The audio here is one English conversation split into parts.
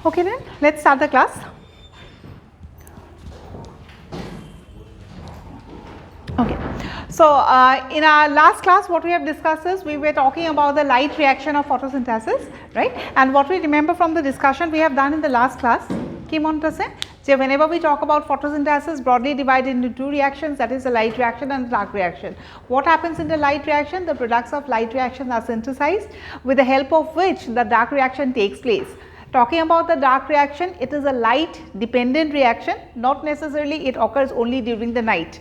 Okay then, let's start the class. Okay. So, in our last class what we have discussed is we were talking about the light reaction of photosynthesis, right, and what we remember from the discussion we have done in the last class, ki mon ase je whenever we talk about photosynthesis broadly divided into two reactions, that is the light reaction and the dark reaction. What happens in the light reaction? The products of light reaction are synthesized with the help of which the dark reaction takes place. Talking about the dark reaction, it is a light dependent reaction, not necessarily it occurs only during the night.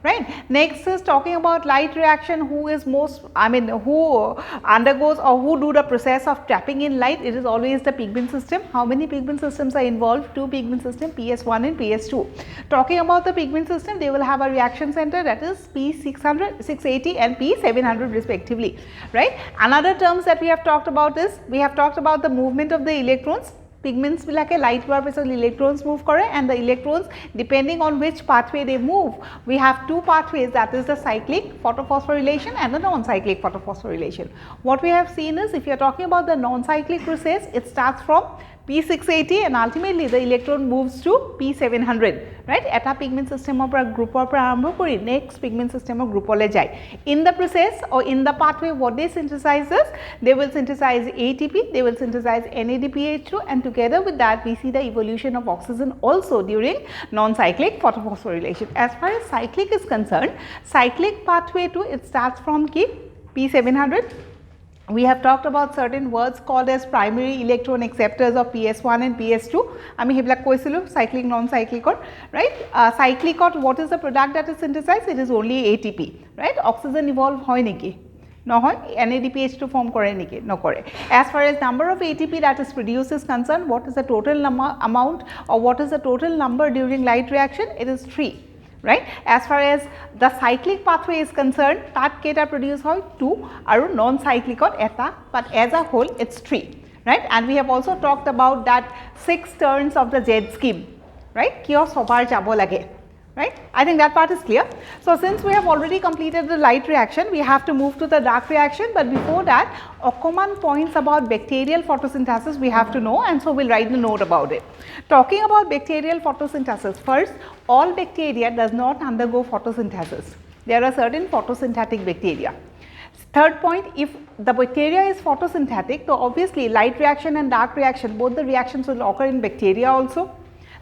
Right. Next is talking about light reaction, who is most, who undergoes or who do the process of trapping in light. It is always the pigment system. How many pigment systems are involved? Two pigment systems, PS1 and PS2. Talking about the pigment system, they will have a reaction center, that is P600, 680 and P700 respectively, right. Another terms that we have talked about is, we have talked about the movement of the electrons. Pigments like a light power pressure electrons move kore, and the electrons depending on which pathway they move, we have two pathways, that is the cyclic photophosphorylation and the non-cyclic photophosphorylation. What we have seen is, if you are talking about the non-cyclic process, it starts from P680 and ultimately the electron moves to P700, right. Eta pigment system or group or arambo next pigment system or group ole jai. In the process or in the pathway, what they synthesize is, they will synthesize ATP, they will synthesize NADPH2, and together with that we see the evolution of oxygen also during non-cyclic photophosphorylation. As far as cyclic is concerned, cyclic pathway too, it starts from P700. We have talked about certain words called as primary electron acceptors of PS1 and PS2. I heblak koisilu cyclic non-cyclic, right. Cyclic, what is the product that is synthesized? It is only ATP, right. Oxygen evolve hoy neki? No hoy. NADPH2 form kore neki? No kore. As far as number of ATP that is produced is concerned, what is the total amount or what is the total number during light reaction? It is 3. Right. As far as the cyclic pathway is concerned, that keta produce hoy 2 aru non-cyclic eta, but as a whole it's 3, right. And we have also talked about that 6 turns of the Z scheme, right. Kiyo sobar jabo lage, right. I think that part is clear. So, since we have already completed the light reaction, we have to move to the dark reaction, but before that common points about bacterial photosynthesis we have to know, and so we will write the note about it. Talking about bacterial photosynthesis, first, all bacteria does not undergo photosynthesis. There are certain photosynthetic bacteria. Third point, if the bacteria is photosynthetic, so obviously light reaction and dark reaction, both the reactions will occur in bacteria also.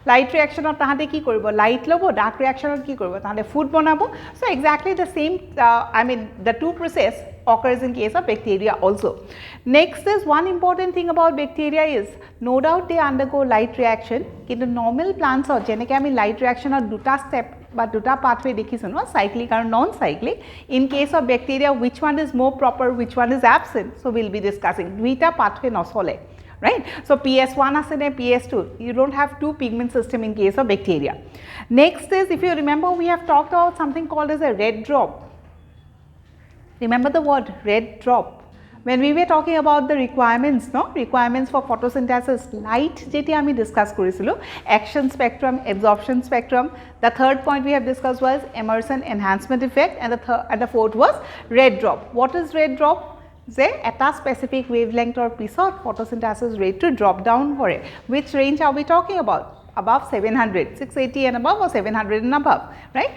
Light reaction or tahate ki koribo, light lobo, dark reaction or ki koribo, tahate food banabo. So, exactly the same, the two process occurs in case of bacteria also. Next is, one important thing about bacteria is, no doubt they undergo light reaction, kintu normal plants or jeneke ami light reaction or duta step but duta pathway dekhisu no, cyclic or non-cyclic. In case of bacteria, which one is more proper, which one is absent? So, we will be discussing duita pathway nosole. Right. So, PS1 asine PS2, you do not have two pigment system in case of bacteria. Next is, if you remember, we have talked about something called as a red drop. Remember the word red drop. When we were talking about the requirements, no, requirements for photosynthesis, light jeti ami discuss korisilu, action spectrum, absorption spectrum. The third point we have discussed was immersion enhancement effect, and the fourth was red drop. What is red drop? Say at a specific wavelength or pisot photosynthesis rate to drop down for it. Which range are we talking about? Above 700, 680 and above or 700 and above, right.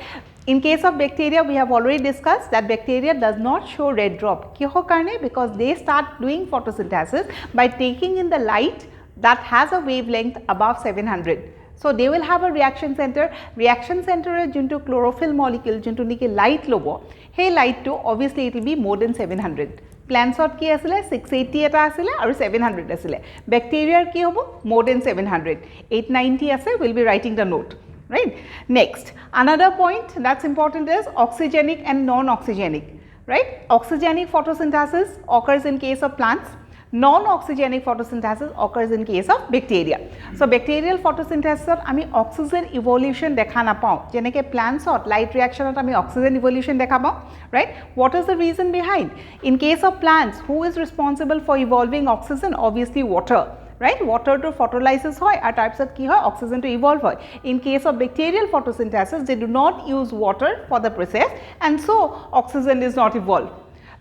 In case of bacteria, we have already discussed that bacteria does not show red drop. Kyoho karne? Because they start doing photosynthesis by taking in the light that has a wavelength above 700. So, they will have a reaction center is junto chlorophyll molecule junto niki light lobo. Hey light to obviously it will be more than 700. Plants ki asile 680 eta asile aru 700 asile. Bacteria ki hobo more than 700. 890 ase, we will be writing the note, right. Next, another point that is important is oxygenic and non-oxygenic, right. Oxygenic photosynthesis occurs in case of plants. Non-oxygenic photosynthesis occurs in case of bacteria. So, bacterial photosynthesis ami oxygen evolution dekha na pao. Jeneke plants or light reaction ami oxygen evolution dekha pao, right. What is the reason behind? In case of plants, who is responsible for evolving oxygen? Obviously water, right. Water to photolysis hoy are types of ki hoy, oxygen to evolve hoy. In case of bacterial photosynthesis, they do not use water for the process, and so oxygen is not evolved.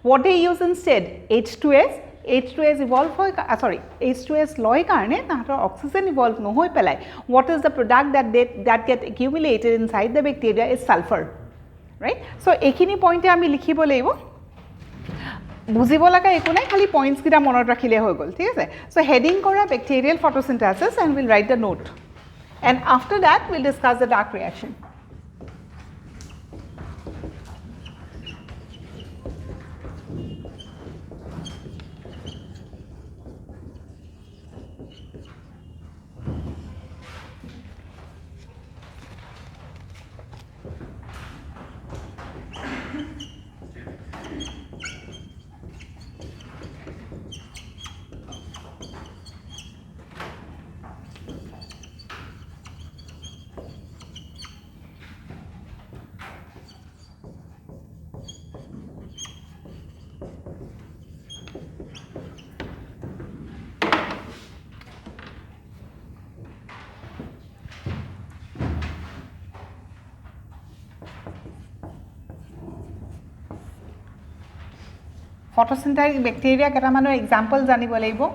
What they use instead? H2S. H2S evolve hoy sorry H2S loy karone tahator oxygen evolve no hoy pelai what is the product that get accumulated inside the bacteria is sulfur, right? So ekhini point e ami likhibo laibo বুজিব লাগা একো নাই খালি points কিটা মনত ৰাখিলে হৈ গল ঠিক আছে so heading kora bacterial photosynthesis and we'll write the note and after that we'll discuss the dark reaction. Photosynthetic bacteria ketamanor example janibo laibo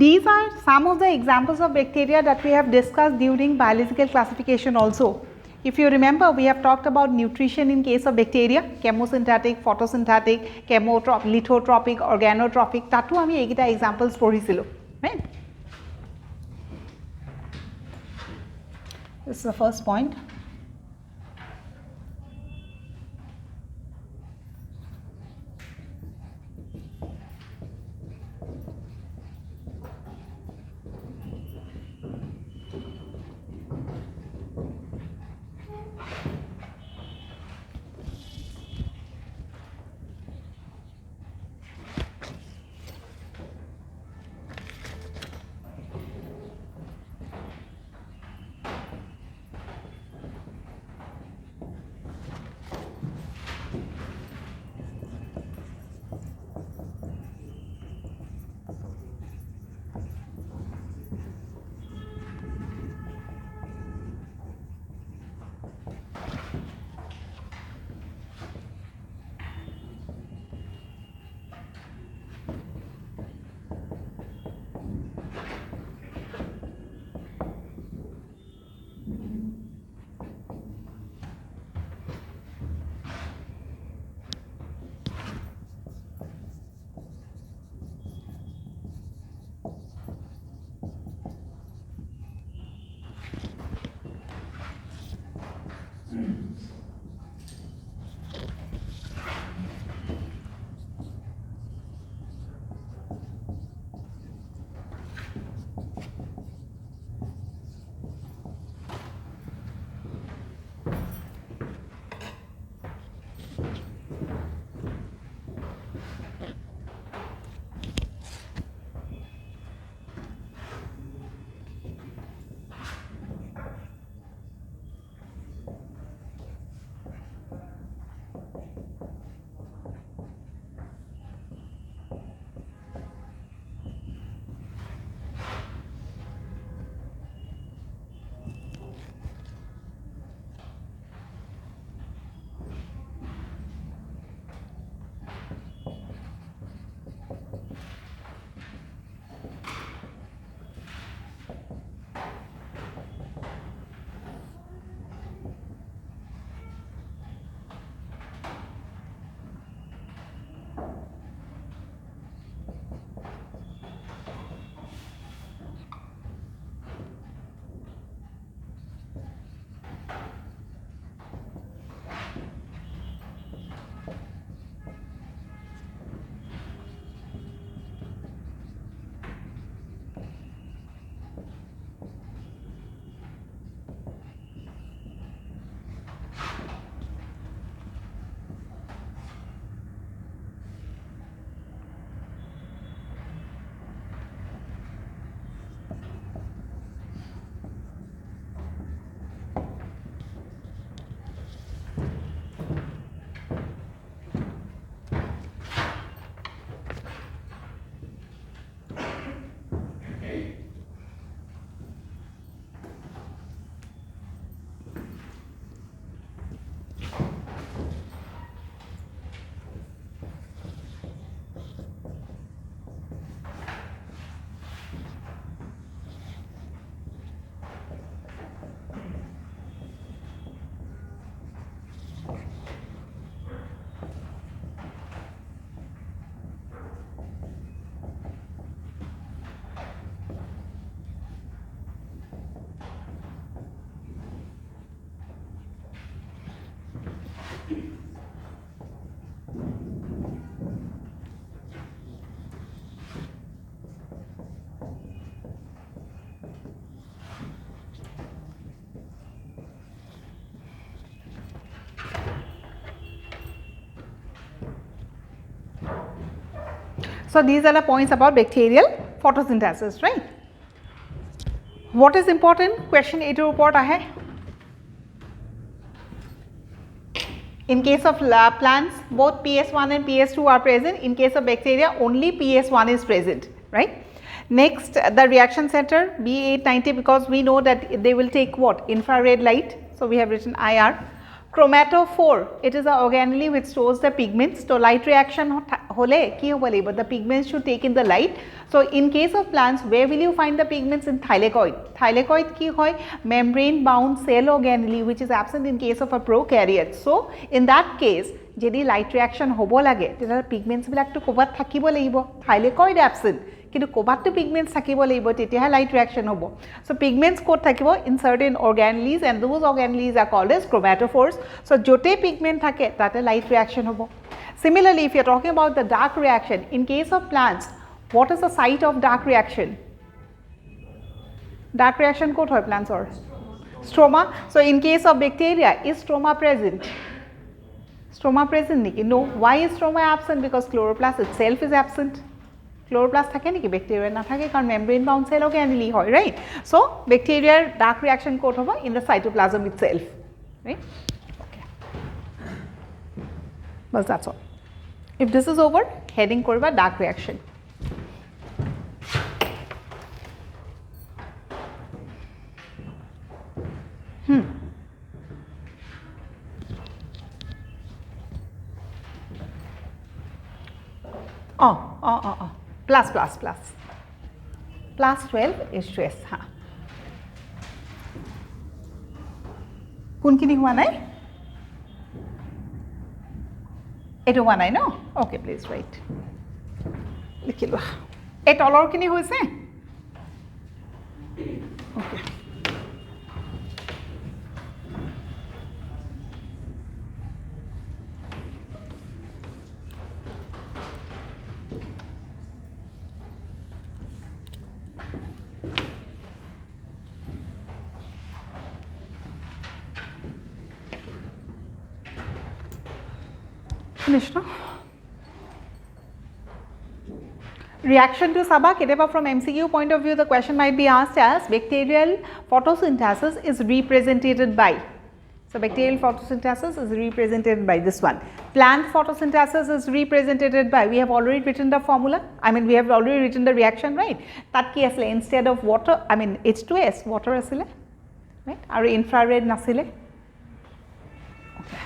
These are some of the examples of bacteria that we have discussed during biological classification also. If you remember, we have talked about nutrition in case of bacteria, chemosynthetic, photosynthetic, chemotropic, lithotropic, organotropic, tatu ami ekita examples porisilu, right? This is the first point. So these are the points about bacterial photosynthesis, right? What is important? Question 8 report ahe. In case of plants, both PS1 and PS2 are present. In case of bacteria, only PS1 is present, right? Next, the reaction center B890, because we know that they will take what? Infrared light. So we have written IR. Chromatophore, it is an organelle which stores the pigments. So light reaction hole ki hobo laibo, the pigments should take in the light. So in case of plants, where will you find the pigments? In thylakoid. Thylakoid ki hoy? Membrane bound cell organelle which is absent in case of a prokaryote. So in that case, jedi light reaction hobo lage, teta pigments bilak to kobat thakibo laibo. Thylakoid absent. কিন্তু কোবাটো pigments থাকিব লাগিব তেতিয়াহে light reaction হ'ব so pigments কোড থাকিব in certain organelles and those organelles are called as chromatophores so জোতে pigment থাকে তাতে লাইট ৰিঅ্যাকশন হ'ব similarly if you are talking about the dark reaction in case of plants what is the site of dark reaction code হয় plants or stroma so in case of bacteria is stroma present niki no why is stroma absent because chloroplast itself is absent Chloroplast থাকে নাকি bacteria না থাকে কারণ membrane bound sell organelle হয় right so ব্যাকটেরিয়ার dark reaction code হবে in the cytoplasm itself right okay bus that's all if this is over heading করবা dark reaction plus 12 H2S ha কোনখিনি হোৱা নাই এটো হোৱা নাই ন ওকে প্লিজ ৰাইট লিখিলো এই তলৰখিনি হৈছে ওকে Finished, no? Reaction to Saba, Keteba from MCQ point of view, the question might be asked as bacterial photosynthesis is represented by. So bacterial photosynthesis is represented by this one. Plant photosynthesis is represented by, we have already written the formula, I mean we have already written the reaction, right? That ki asle instead of water, I mean H2S, water asile, right? Aru infrared nasile. Okay.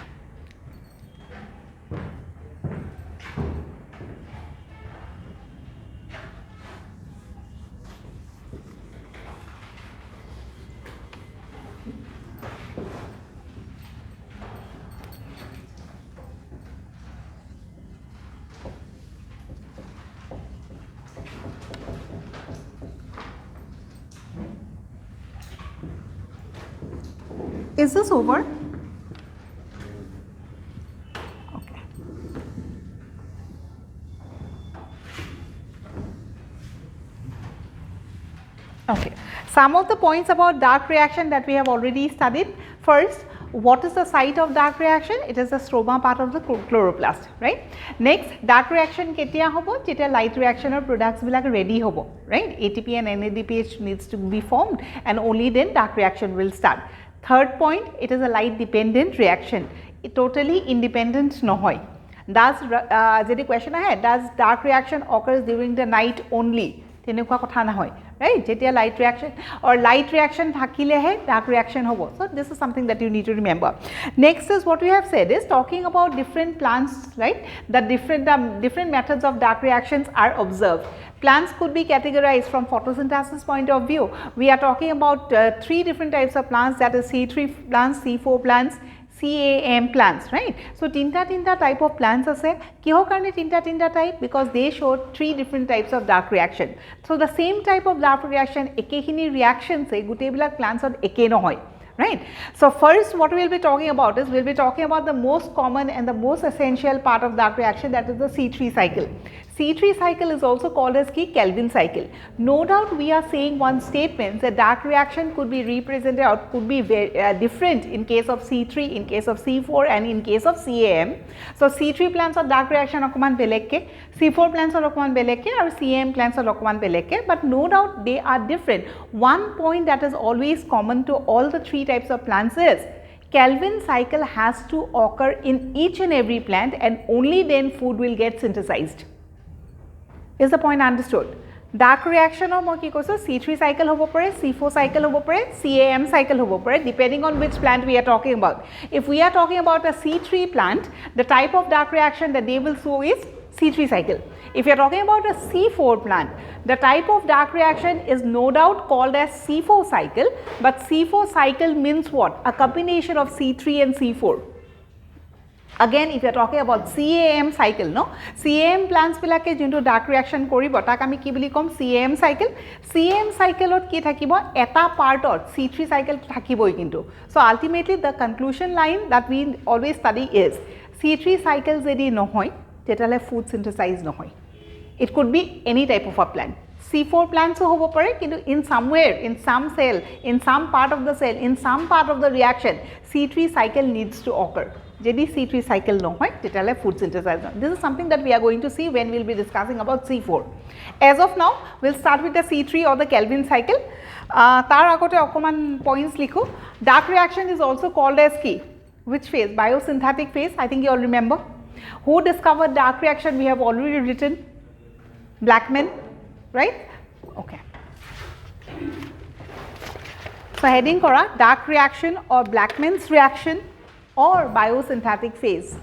Is this over? Okay. Okay. Some of the points about dark reaction that we have already studied. First, what is the site of dark reaction? It is the stroma part of the chloroplast, right? Next, dark reaction ketia hobo, jetia light reaction or products bilak ready hobo, right? ATP and NADPH needs to be formed and only then dark reaction will start. Third point, it is a light dependent reaction. It totally independent nohoy. Does the question ahead, does dark reaction occurs during the night only? Tenekwa kotha na hoy, right? Jetia light reaction or light reaction thakile he dark reaction hobo. So this is something that you need to remember. Next is what we have said is talking about different plants, right? The different methods of dark reactions are observed. Plants could be categorized from photosynthesis point of view. We are talking about 3 different types of plants, that is C3 plants, C4 plants, CAM plants, right? So tinta type of plants ase kiho karone tinta type because they show 3 different types of dark reaction. So the same type of dark reaction ekehini reaction se gutebilak plants ot eke nohoy, right? So first what we will be talking about is we will be talking about the most common and the most essential part of dark reaction, that is the C3 cycle. C3 cycle is also called as Kelvin cycle. No doubt we are saying one statement that dark reaction could be represented or could be very, different in case of C3, in case of C4 and in case of CAM. So C3 plants or dark reaction okman belekke, C4 plants or okman belekke or CAM plants or okman belekke, but no doubt they are different. One point that is always common to all the three types of plants is Kelvin cycle has to occur in each and every plant and only then food will get synthesized. Is the point understood? Dark reaction or C3 cycle hobo pare, C4 cycle hobo pare, CAM cycle hobo pare, depending on which plant we are talking about. If we are talking about a C3 plant, the type of dark reaction that they will show is C3 cycle. If you are talking about a C4 plant, the type of dark reaction is no doubt called as C4 cycle, but C4 cycle means what? A combination of C3 and C4. Again, if you are talking about CAM cycle, no, CAM plants bilake jintu dark reaction koribo tak ami ki boli kom CAM cycle. CAM cycle ot ki thakibo eta part or C3 cycle thakiboi kintu. So ultimately the conclusion line that we always study is C3 cycles jodi nohoy tetale food synthesize nohoy. It could be any type of a plant. C4 plants hobo pare kintu in somewhere, in some cell, in some part of the cell, in some part of the reaction, C3 cycle needs to occur. Jadi C3 cycle no hoy tetale food synthesis. This is something that we are going to see when we will be discussing about C4. As of now, we will start with the C3 or the Kelvin cycle. Tar agote okoman points likho. Dark reaction is also called as which phase? Biosynthetic phase. I think you all remember. Who discovered dark reaction? We have already written. Blackman, right? Okay. So heading kora dark reaction or Blackman's reaction or biosynthetic phase.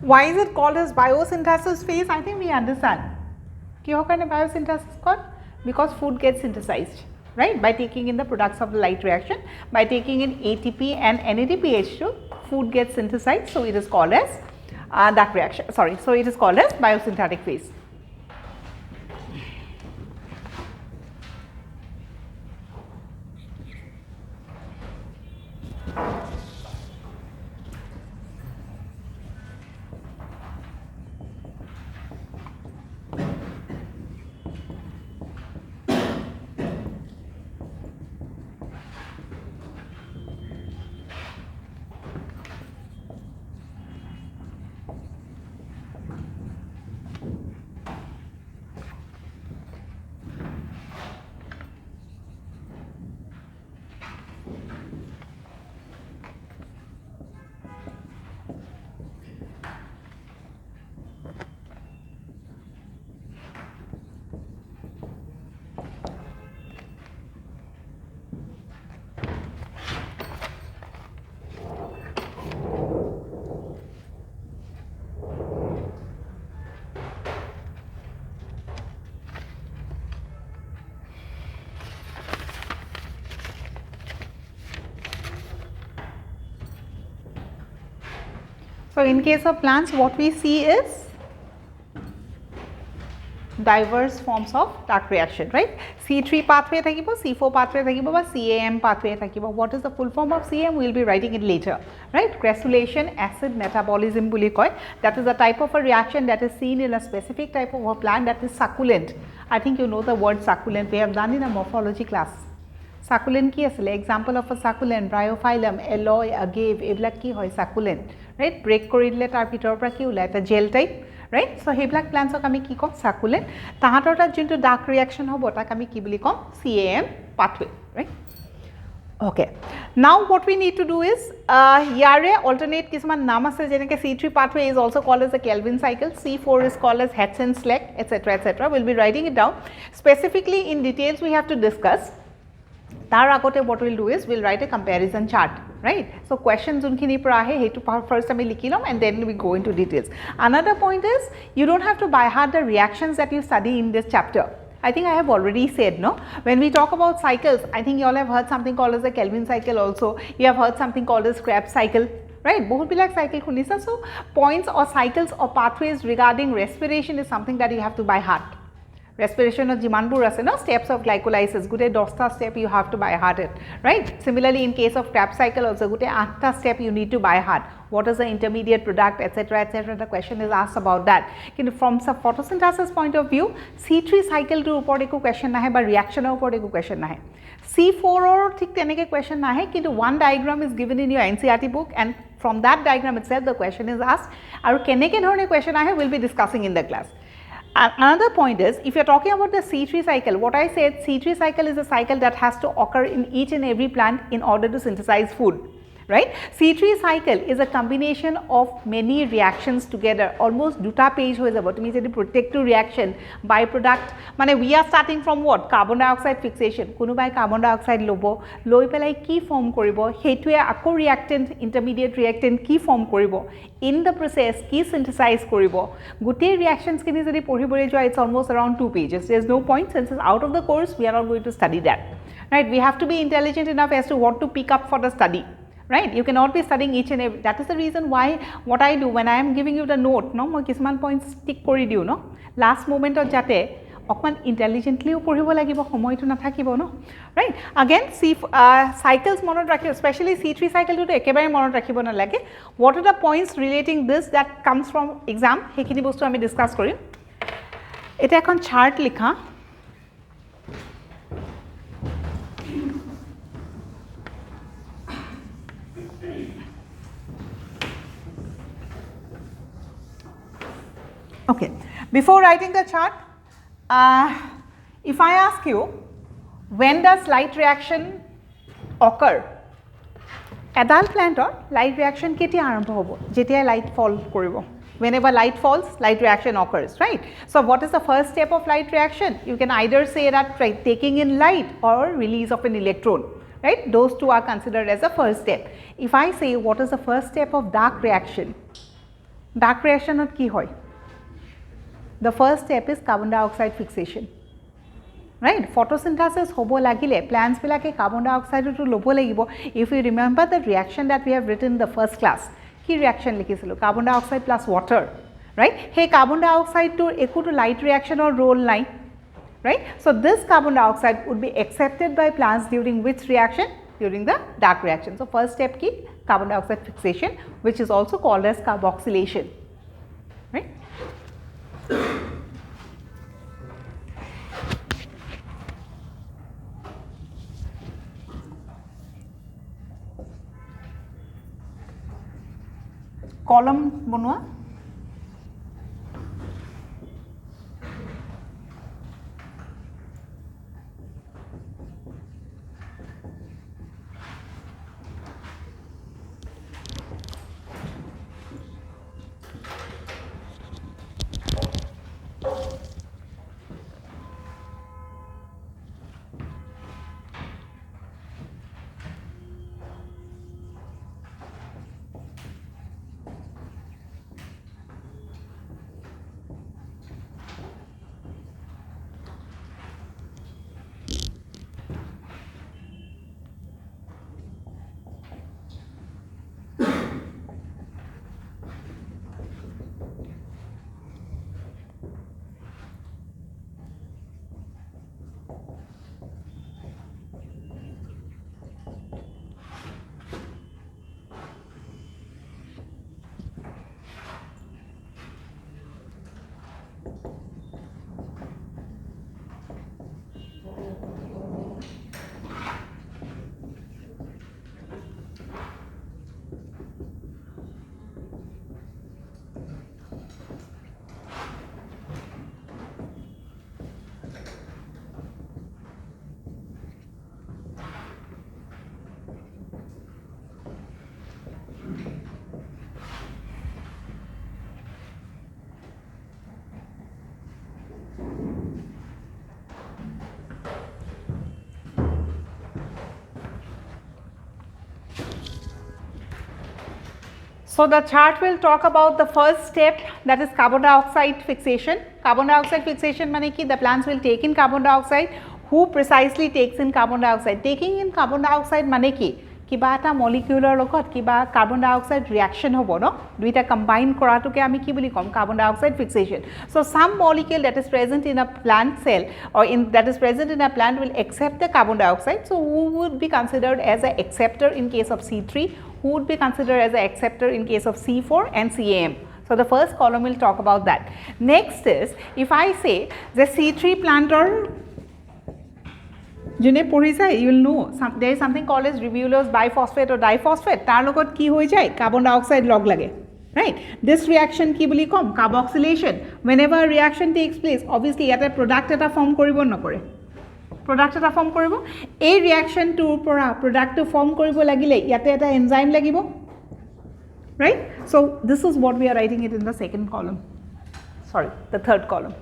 Why is it called as biosynthesis phase? I think we understand. Kyo karne biosynthesis called? Because food gets synthesized, right? By taking in the products of the light reaction, by taking in ATP and NADPH2, food gets synthesized. So it is called as that reaction. Sorry, so it is called as biosynthetic phase. So in case of plants, what we see is diverse forms of dark reaction, right? C3 pathway thakibo, C4 pathway thakibo, ba CAM pathway thakibo. What is the full form of CAM? We will be writing it later, right? Cressulation acid metabolism buli koi. That is a type of a reaction that is seen in a specific type of a plant that is succulent. I think you know the word succulent. We have done in a morphology class. Succulent ki asile? Example of a succulent, bryophyllum, aloe, agave, eblak ki hoy succulent, right? Break kori dile tar pitor pra ki ulai, the gel type. Right? So, heblak plants are kami ki kom succulent. Tahator ta jinto dark reaction hobo ta kami ki boli kom CAM pathway, right? Okay. Now, what we need to do is yare alternate kisman naam ase jeneke C3 pathway is also called as the Kelvin cycle, C4 is called as Hertzsprung, etc., etc. We'll be writing it down. Specifically in details we have to discuss. Tar agote what we'll do is we'll write a comparison chart, right? So questions unkhini pra ahe hetu first ami likhilom and then we go into details. Another point is you don't have to by heart the reactions that you study in this chapter. I think I have already said, no, when we talk about cycles, I think you all have heard something called as the Kelvin cycle also. You have heard something called as Krebs cycle, right? Bahut bilak cycle khunisa. So points or cycles or pathways regarding respiration is something that you have to by heart. Respiration of jimanbur ase no steps of glycolysis gute 10ta step you have to by heart it, right? Similarly in case of Krebs cycle also gute 8ta step you need to by heart. What is the intermediate product, etc., etc. The question is asked about that. From some photosynthesis point of view, C3 cycle to upor eko question nahe ba reaction upor eko question nahe. C4 or thik teneke question nahe, kintu one diagram is given in your NCERT book and from that diagram itself the question is asked. Aru Kenneke dhorone question ahe we'll be discussing in the class. Another point is, if you are talking about the C3 cycle, what I said, C3 cycle is a cycle that has to occur in each and every plant in order to synthesize food, right? C3 cycle is a combination of many reactions together, almost duta page hoye jabo. Tumi jodi protective reaction, byproduct, mane we are starting from what? Carbon dioxide fixation. Kunubai carbon dioxide lobo, loi pelai ki form koribo, hetue akko reactant, intermediate reactant ki form koribo. In the process, ki synthesize koribo. Gute reactions kini jodi porhibole joa, it's almost around 2 pages. There's no point since it's out of the course, we are not going to study that. Right? We have to be intelligent enough as to what to pick up for the study. Right? You cannot be studying each and every. That is the reason why what I do when I am giving you the note, no, moi kisman points tick kori diu, no. Last moment of jate okman intelligently poribo lagibo, homoy to nathakibo, no. Right? Again, cycles monot rakhibo, especially C3 cycle to ekebare monot rakhibo na lage. What are the points relating this that comes from exam? Hekini bostu ami discuss korim. Eta ekhon chart likha. Okay, before writing the chart, if I ask you, when does light reaction occur? Adult plant or light reaction ketia arambho hobo? Jetia light fall koribo. Whenever light falls, light reaction occurs, right? So what is the first step of light reaction? You can either say that taking in light or release of an electron, right? Those two are considered as the first step. If I say what is the first step of dark reaction? Dark reaction not ki hoy? The first step is carbon dioxide fixation, right? Photosynthesis hobo lagile, plants bilake carbon dioxide to lobo lagibo. If you remember the reaction that we have written in the first class, ki reaction likisilo? Carbon dioxide plus water, right? Hey, carbon dioxide to equal to light reaction or role line, right? So this carbon dioxide would be accepted by plants during which reaction? During the dark reaction. So first step ki carbon dioxide fixation, which is also called as carboxylation, right? Column bonua. So the chart will talk about the first step, that is carbon dioxide fixation. Carbon dioxide fixation means ki the plants will take in carbon dioxide. Who precisely takes in carbon dioxide? Taking in carbon dioxide means ki kiba eta molecular logot kiba carbon dioxide reaction hobo no, duita combine koratuke ami ki boli kom carbon dioxide fixation. So some molecule that is present in a plant cell or that is present in a plant will accept the carbon dioxide. So who would be considered as an acceptor in case of C3? Who would be considered as an acceptor in case of C4 and CAM? So the first column will talk about that. Next is, if I say the C3 plant or you will know there is something called as ribulose biphosphate or diphosphate. Tar logot ki hoi jay? Carbon dioxide log lage. Right? This reaction ki boli kom? Carboxylation. Whenever a reaction takes place, obviously yata product eta form koribo na kore. Product eta form koribo. A reaction to product to form koribo lagile yate eta enzyme lagibo. Right? So this is what we are writing it in the second column. Sorry, the third column.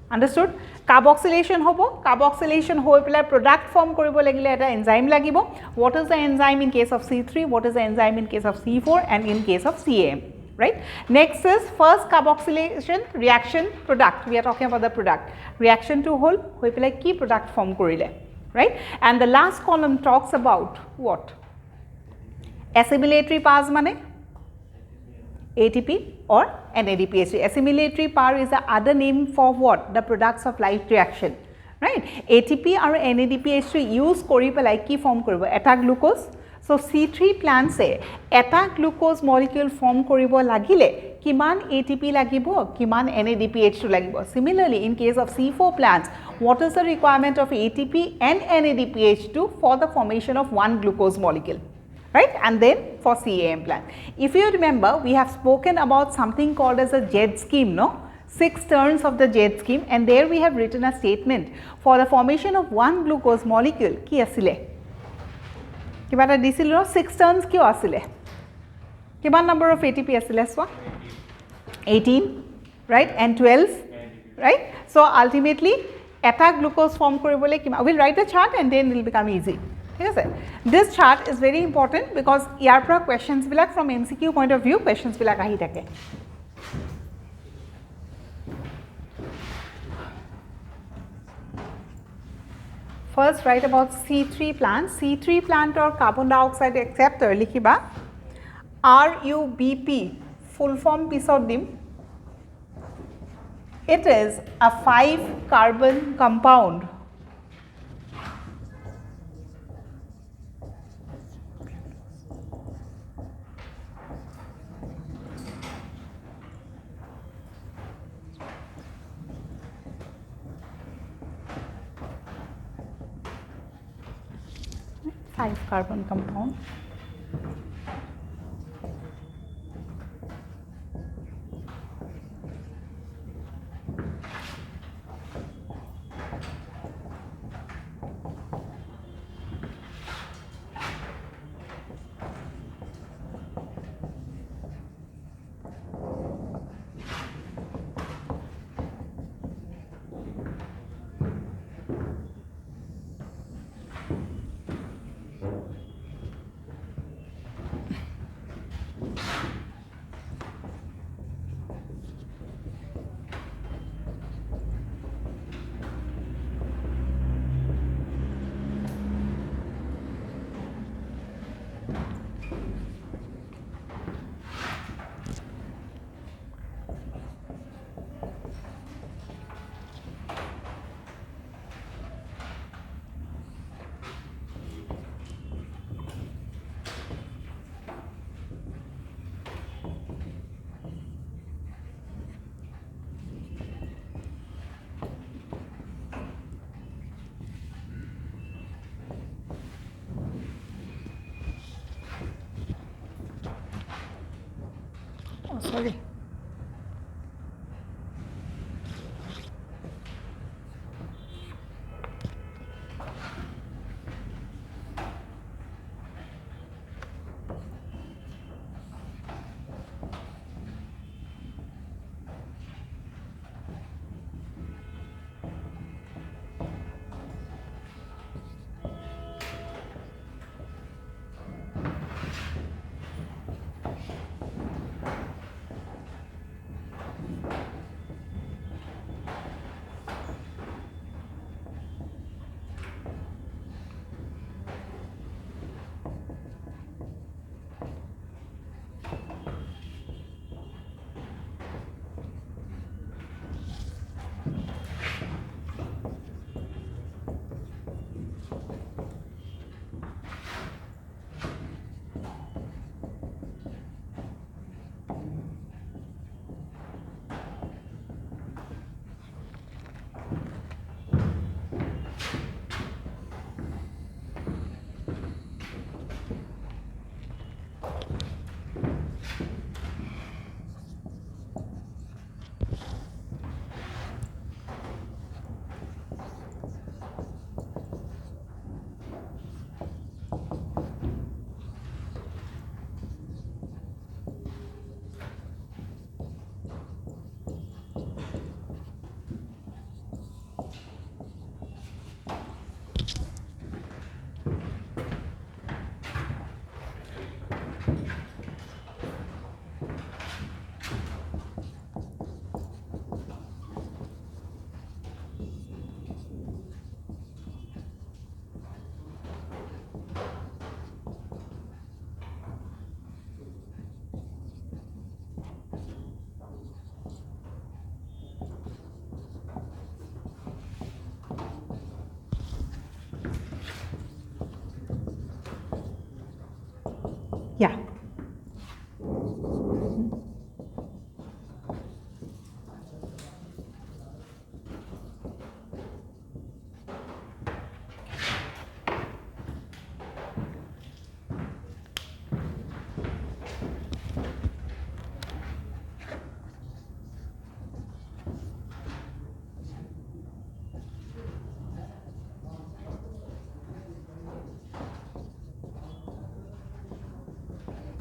Understood? Carboxylation hobo. Carboxylation hoi pelai product form koribo lagile eta enzyme lagibo. What is the enzyme in case of C3? What is the enzyme in case of C4 and in case of CAM? Right? Next is first carboxylation reaction product. We are talking about the product. Reaction to hole hoi pelai ki product form korile. Right? And the last column talks about what? Assimilatory paths mane ATP or NADPH3. Assimilatory path is the other name for what? The products of light reaction. Right? ATP or NADPH3 use kori pelai ki form koribo? Eta glucose. So C3 plant se eta glucose molecule form koribo lagile kiman ATP lagibo, kiman NADPH2 lagibo. Similarly, in case of C4 plants, what is the requirement of ATP and NADPH2 for the formation of one glucose molecule? Right? And then for CAM plant. If you remember, we have spoken about something called as a JED scheme, no? 6 turns of the JED scheme, and there we have written a statement for the formation of one glucose molecule. Ki asile? Kiba ta disil no 6 turns kyo asile? Kiman number of ATP asile swa? 18, right? And 12, right? So ultimately, eta glucose form koribole kima. We'll write the chart and then it will become easy. This chart is very important because IARPRA questions bilak from MCQ point of view, questions bilak ahi thake. First, write about C3 plant. C3 plant or carbon dioxide acceptor likhiba RUBP, full form pisot dim. It is a 5 carbon compound. Five carbon compound. Sorry.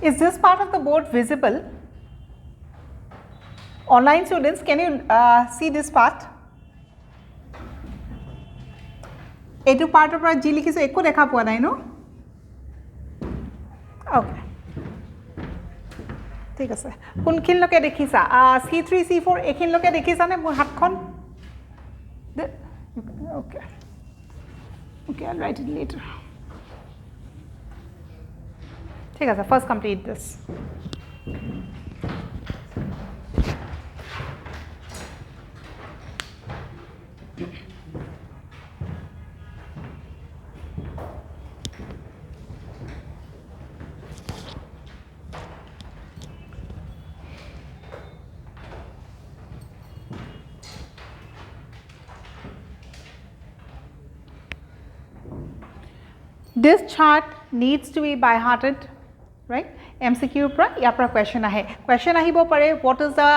Is this part of the board visible? Online students, can you see this part? Etu part of our G likhiso ekko dekha poa nai no? Okay. ঠিক আছে কোনখিন লকে দেখিছা C3 C4 এখিন লকে দেখিছা নে মোৰ হাতখন okay I'll write it later ঠিক আছে first complete this This chart needs to be by hearted, right? MCQ pra yapra question ahe. Question ahibo pare what is the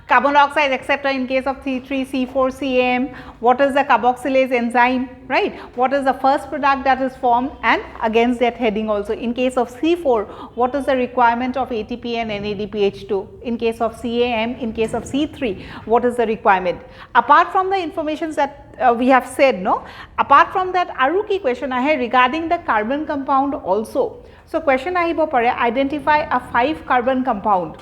carbon dioxide acceptor in case of C3, C4, CAM? What is the carboxylase enzyme, right? What is the first product that is formed and against that heading also. In case of C4, what is the requirement of ATP and NADPH2? In case of CAM, in case of C3, what is the requirement? Apart from the information that we have said, no? Apart from that, aru ki question ahe regarding the carbon compound also. So question ahibo pare identify a 5 carbon compound,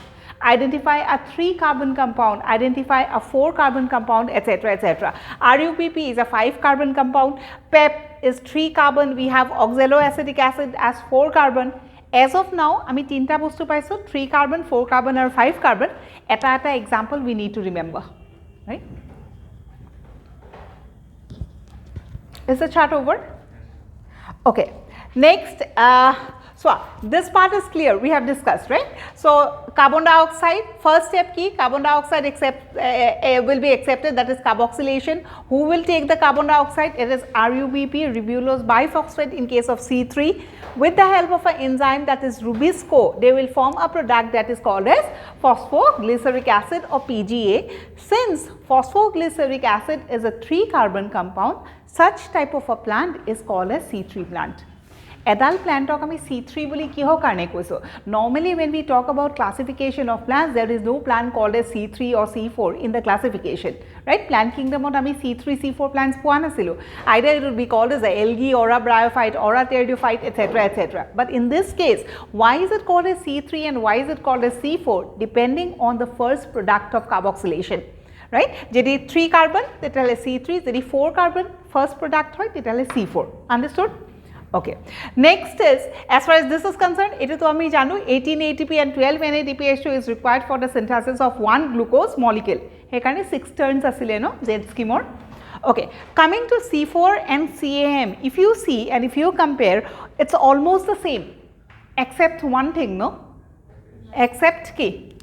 identify a 3 carbon compound, identify a 4 carbon compound, etc. etc. RUPP is a 5 carbon compound, PEP is 3 carbon, we have oxaloacetic acid as 4 carbon. As of now, ami tinta bostu paiso 3 carbon, 4 carbon or 5 carbon. Eta example we need to remember, right? Is the chart over? Okay. Next, so this part is clear, we have discussed, right? So carbon dioxide, first step key, carbon dioxide will be accepted, that is carboxylation. Who will take the carbon dioxide? It is RUBP, ribulose biphosphate in case of C3. With the help of an enzyme that is Rubisco, they will form a product that is called as phosphoglyceric acid or PGA. Since phosphoglyceric acid is a 3 carbon compound, such type of a plant is called as C3 plant. Adult plant talk ami C3 boli kiho karne koiso. Normally when we talk about classification of plants, there is no plant called as C3 or C4 in the classification, right? Plant kingdom ot ami C3 C4 plants poa nasilu. Either it would be called as a algae or a bryophyte or a pteridophyte, etc. etc. But in this case, why is it called as C3 and why is it called as C4? Depending on the first product of carboxylation, right? Jedi 3 carbon, tetale C3, jedi 4 carbon, first product hoy tetale C4. Understood? Okay. Next is, as far as this is concerned, it is to ami janu 18 ATP and 12 NADPH2 is required for the synthesis of one glucose molecule. Hekarne 6 turns asile no Z scheme. Okay. Coming to C4 and CAM, if you see and if you compare, it's almost the same except one thing, no? Except K.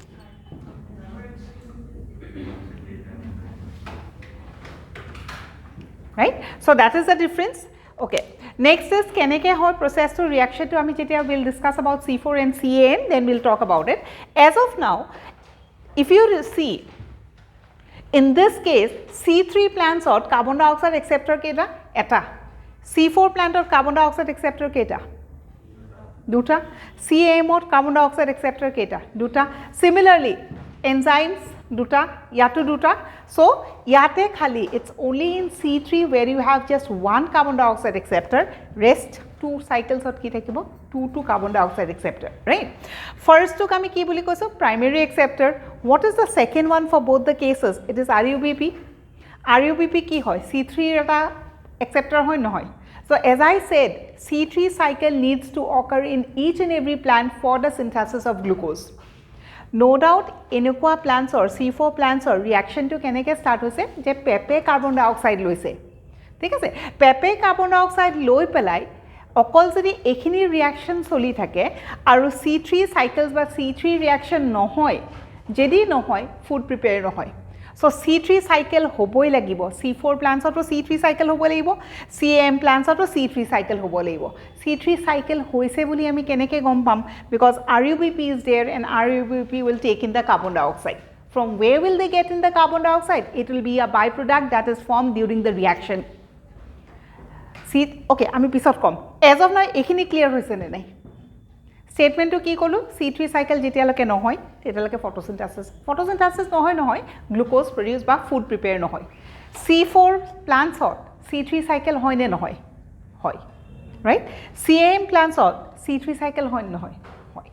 Right? So that is the difference. Okay. Next is Kenneke process to reaction to ami jetia will discuss about C4 and CAN, then we'll talk about it. As of now, if you see, in this case, C3 plants or carbon dioxide acceptor keta eta, C4 plant or carbon dioxide acceptor keta duta, CAM or carbon dioxide acceptor keta duta. Similarly, enzymes duta, yato duta. So yate khali it's only in C3 where you have just one carbon dioxide acceptor, rest 2 cycles of ki thakibo 2 carbon dioxide acceptor, right? First to kami ki boli koiso primary acceptor. What is the second one for both the cases? It is RUBP. RUBP ki hoy C3 eta acceptor hoy no hoy. So as I said, C3 cycle needs to occur in each and every plant for the synthesis of glucose. No doubt, enukwa plants or C4 plants or reaction to Kenneke start hoise je pepe carbon dioxide loise. ঠিক আছে, পেপে carbon dioxide লৈ পেলাই অকল যদি এইখিনি ৰিয়াকশ্যন চলি থাকে আৰু C3 cycles বা C3 ৰিয়াকশ্যন নহয়, যদি নহয় ফুড প্ৰিপেয়াৰ নহয়। So C3 cycle হ'বই লাগিব, C4 plants-তো C3 cycle হ'ব লাগিব, CAM plants-তো C3 cycle হ'ব লাগিব। C3 cycle হৈছে বুলি আমি কেনেকৈ গম পাম? Because RUBP is there and RUBP will take in the carbon dioxide. From where will they get in the carbon dioxide? It will be a byproduct that is formed during the reaction. Okay, আমি পিছত কম। As of now, এইখিনি clear হৈছে নে নাই? Statement to কি ক'লো? C3 cycle যেতিয়ালৈকে নহয় তেতিয়ালৈকে photosynthesis নহয় glucose produce বা food prepare নহয়। C4 plants-ত C3 cycle হয় নে নহয়? হয়, right? CAM plants-ত C3 cycle হয় নে নহয়? হয়,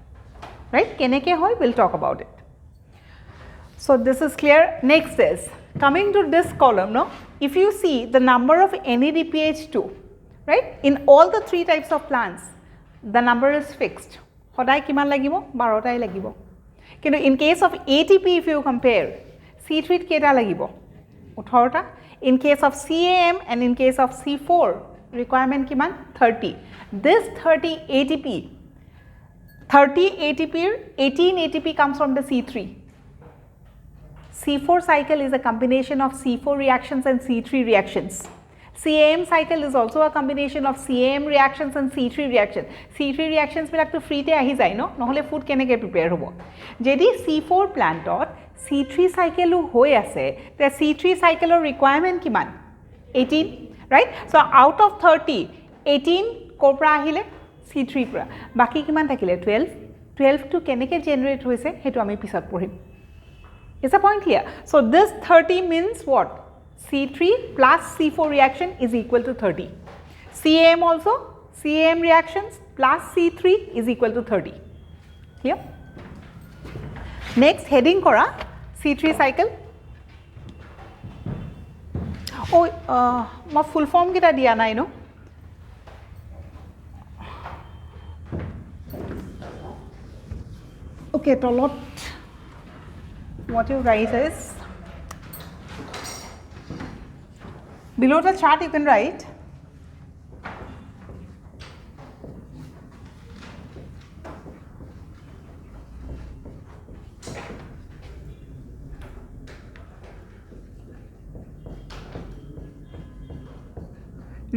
right? কেনেকৈ হয়? We'll talk about it. So this is clear. Next is coming to this column. No, if you see the number of NADPH2, right? In all the three types of plants, the number is fixed. সদায় কিমান লাগিব? 12টাই লাগিব। কিন্তু in case of ATP, if you compare, C3 কেইটা লাগিব? 18টা। In case of CAM and in case of C4, requirement কিমান? 30. This 30 ATP, 18 ATP comes from the C3. C4 cycle is a combination of C4 reactions and C3 reactions. CAM cycle is also a combination of CAM reactions and C3 reactions. C3 reactions বিলাক তো ফ্ৰীতে আহি যায় ন, নহলে food কেনেকৈ prepare হ'ব? যদি C4 প্লান্টত C3 cycle হৈ আছে, তে C3 cycle requirement কিমান? 18, right? So out of 30, 18 ক'ৰ পৰা আহিলে? C3 পৰা। বাকি কিমান থাকিলে? 12. 12 টো কেনেকৈ জেনাৰেট হৈছে সেইটো আমি পিছত পঢ়িম। Is the point clear? So this 30 means what? C3 plus C4 reaction is equal to 30. CAM also, CAM reactions plus C3 is equal to 30. Clear? Next heading kora C3 cycle. Oh, my full form kita diya nai no? Okay, tolot. What you write is, below the chart you can write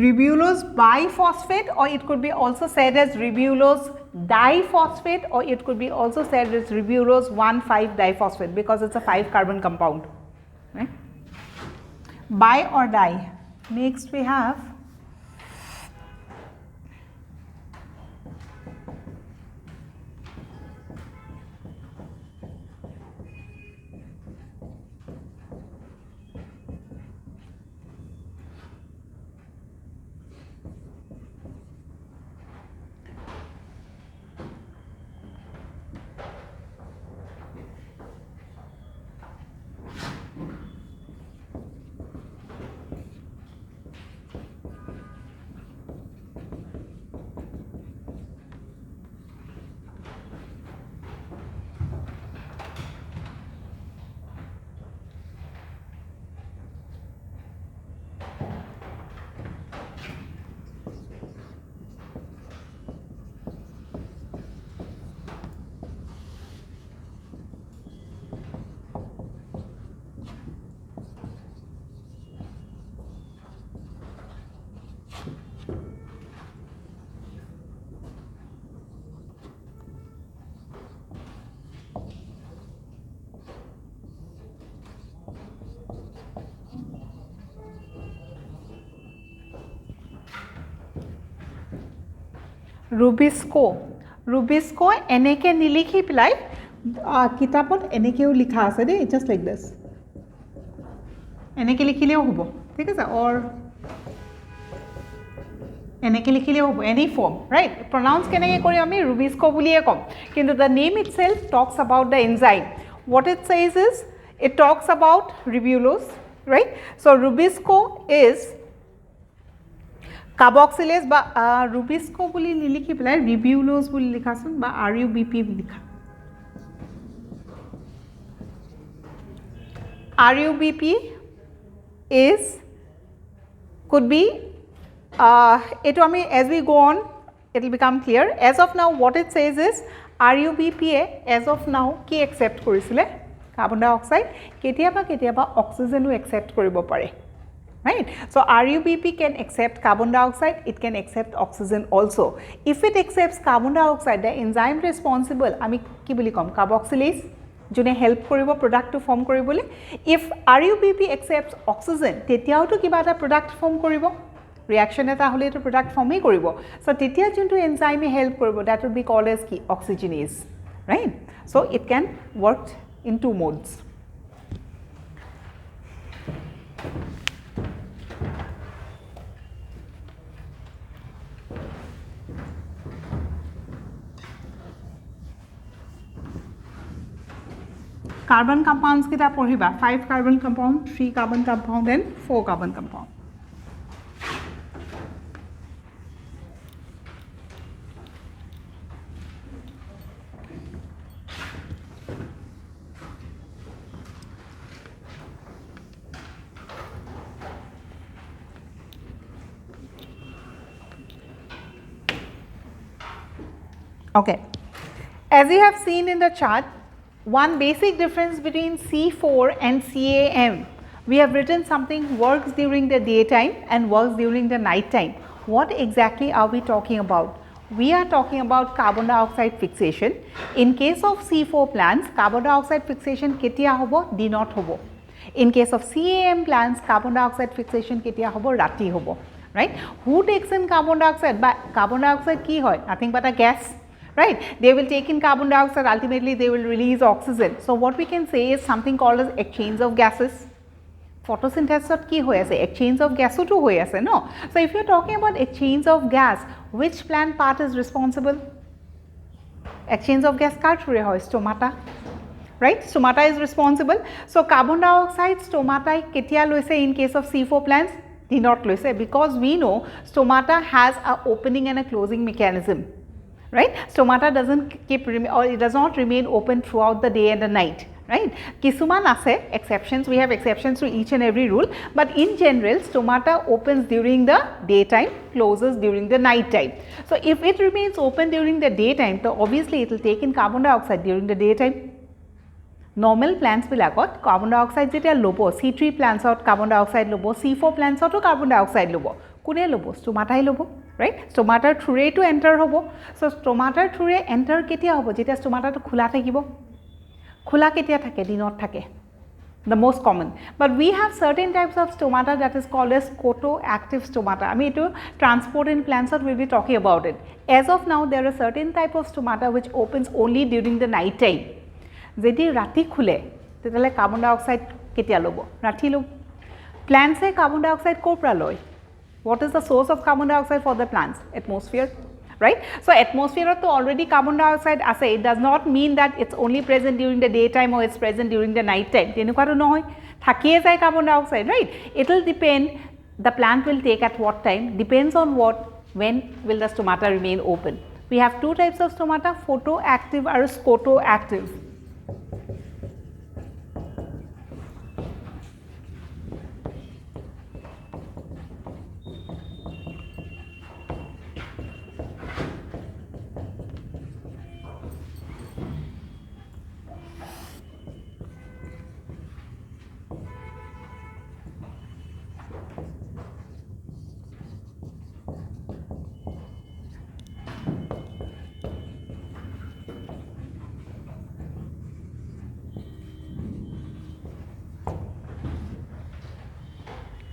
ribulose biphosphate, or it could be also said as ribulose diphosphate, or it could be also said as ribulose 1,5-diphosphate because it's a 5-carbon compound, right? Bi or di. Next we have Rubisco এনেকে নিলিখি পেলাই কিতাপত এনেকেও লিখা আছে দেই, just like this, এনেকে লিখিলেও হ'ব, ঠিক আছে, or এনেকে লিখিলেও হ'ব, any form, right? Pronounce কেনেকে কৰি আমি Rubisco বুলিয়ে কম, কিন্তু the name itself talks about the enzyme. What it says is, it talks about ribulose, right? So Rubisco is carboxylase বা Rubisco বুলি নিলিখি পেলাই ribulose বুলি লিখাচোন বা RUBP বুলি লিখা। RUBP is could be eto ami as we go on it will become clear. As of now, what it says is RUBP as of now ki accept korisile carbon dioxide, ketiaba oxygen will accept koribo pare. Right? So RUBP can accept carbon dioxide, it can accept oxygen also. If it accepts carbon dioxide, the enzyme responsible, ami ki boli kom, carboxylase, jone help koribo product to form koribole. If RUBP accepts oxygen, tetiao to kiba eta product form koribo. Reaction eta hole to product form ei koribo. So tetia juntu enzyme help koribo, that would be called as ki oxygenase. Right? So it can work in two modes. Carbon compounds kita poriba 5 carbon compound, 3 carbon compound and 4 carbon compound. Okay, as you have seen in the chart, one basic difference between C4 and CAM, we have written something works during the daytime and works during the night time. What exactly are we talking about? We are talking about carbon dioxide fixation. In case of C4 plants, carbon dioxide fixation ketia hobo, D0 hobo. In case of CAM plants, carbon dioxide fixation ketia hobo, rati hobo. Right? Who takes in carbon dioxide? But carbon dioxide ki hoy? Nothing but a gas. Right? They will take in carbon dioxide, ultimately they will release oxygen. So what we can say is something called as exchange of gases. Photosynthesis ki hoy ase, exchange of gas to hoy ase, no? So if you are talking about exchange of gas, which plant part is responsible? Exchange of gas kar through hoy? Stomata. Right? Stomata is responsible. So carbon dioxide stomata ketia loise in case of C4 plants? D0 loise, because we know stomata has a opening and a closing mechanism. Right? Stomata doesn't keep or it does not remain open throughout the day and the night. Right? Kisuman ase exceptions, we have exceptions to each and every rule, but in general stomata opens during the daytime, closes during the night time. So if it remains open during the daytime, so obviously it will take in carbon dioxide during the daytime. Normal plants bilakot carbon dioxide jetia lobo, C3 plants out carbon dioxide lobo, C4 plants out carbon dioxide lobo. Kune lobo? Stomata lobo. Right? Stomata through to enter hobo. So stomata through enter ketia hobo, jetia stomata to khula thakibo. Khula ketia thake, D0 thake. The most common. But we have certain types of stomata that is called as photoactive stomata. I mean to transport in plants, we will be talking about it. As of now, there are certain type of stomata which opens only during the night time. Jedi rati khule, tetale carbon dioxide ketia lobo. Rati lobo. Plants se carbon dioxide kopra loy. What is the source of carbon dioxide for the plants? Atmosphere, right? So atmosphere to already carbon dioxide ase, it does not mean that it's only present during the daytime or it's present during the night time. Tenuka to noy, thakiye jay carbon dioxide, right? It will depend, the plant will take at what time, depends on what, when will the stomata remain open. We have two types of stomata, photoactive or scotoactive.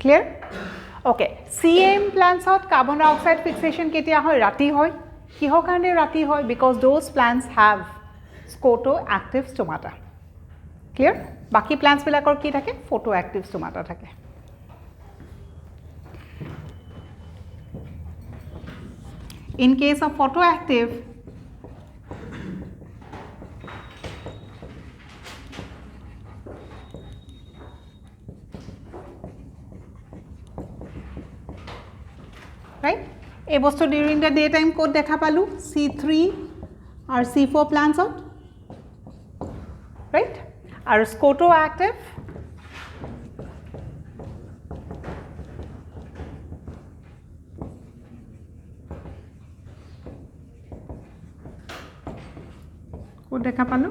Clear? Okay. CAM plants out carbon dioxide fixation ketia hoy, rati hoy. Kiho karone rati hoy? Because those plants have scotoactive stomata. Clear? Baki plants bilakor ki thake? Photoactive stomata thake. In case of photoactive, right? A bostu during the daytime code dekha palu, C3 or C4 plants out, right? Are scotoactive, ক'ত দেখা পালো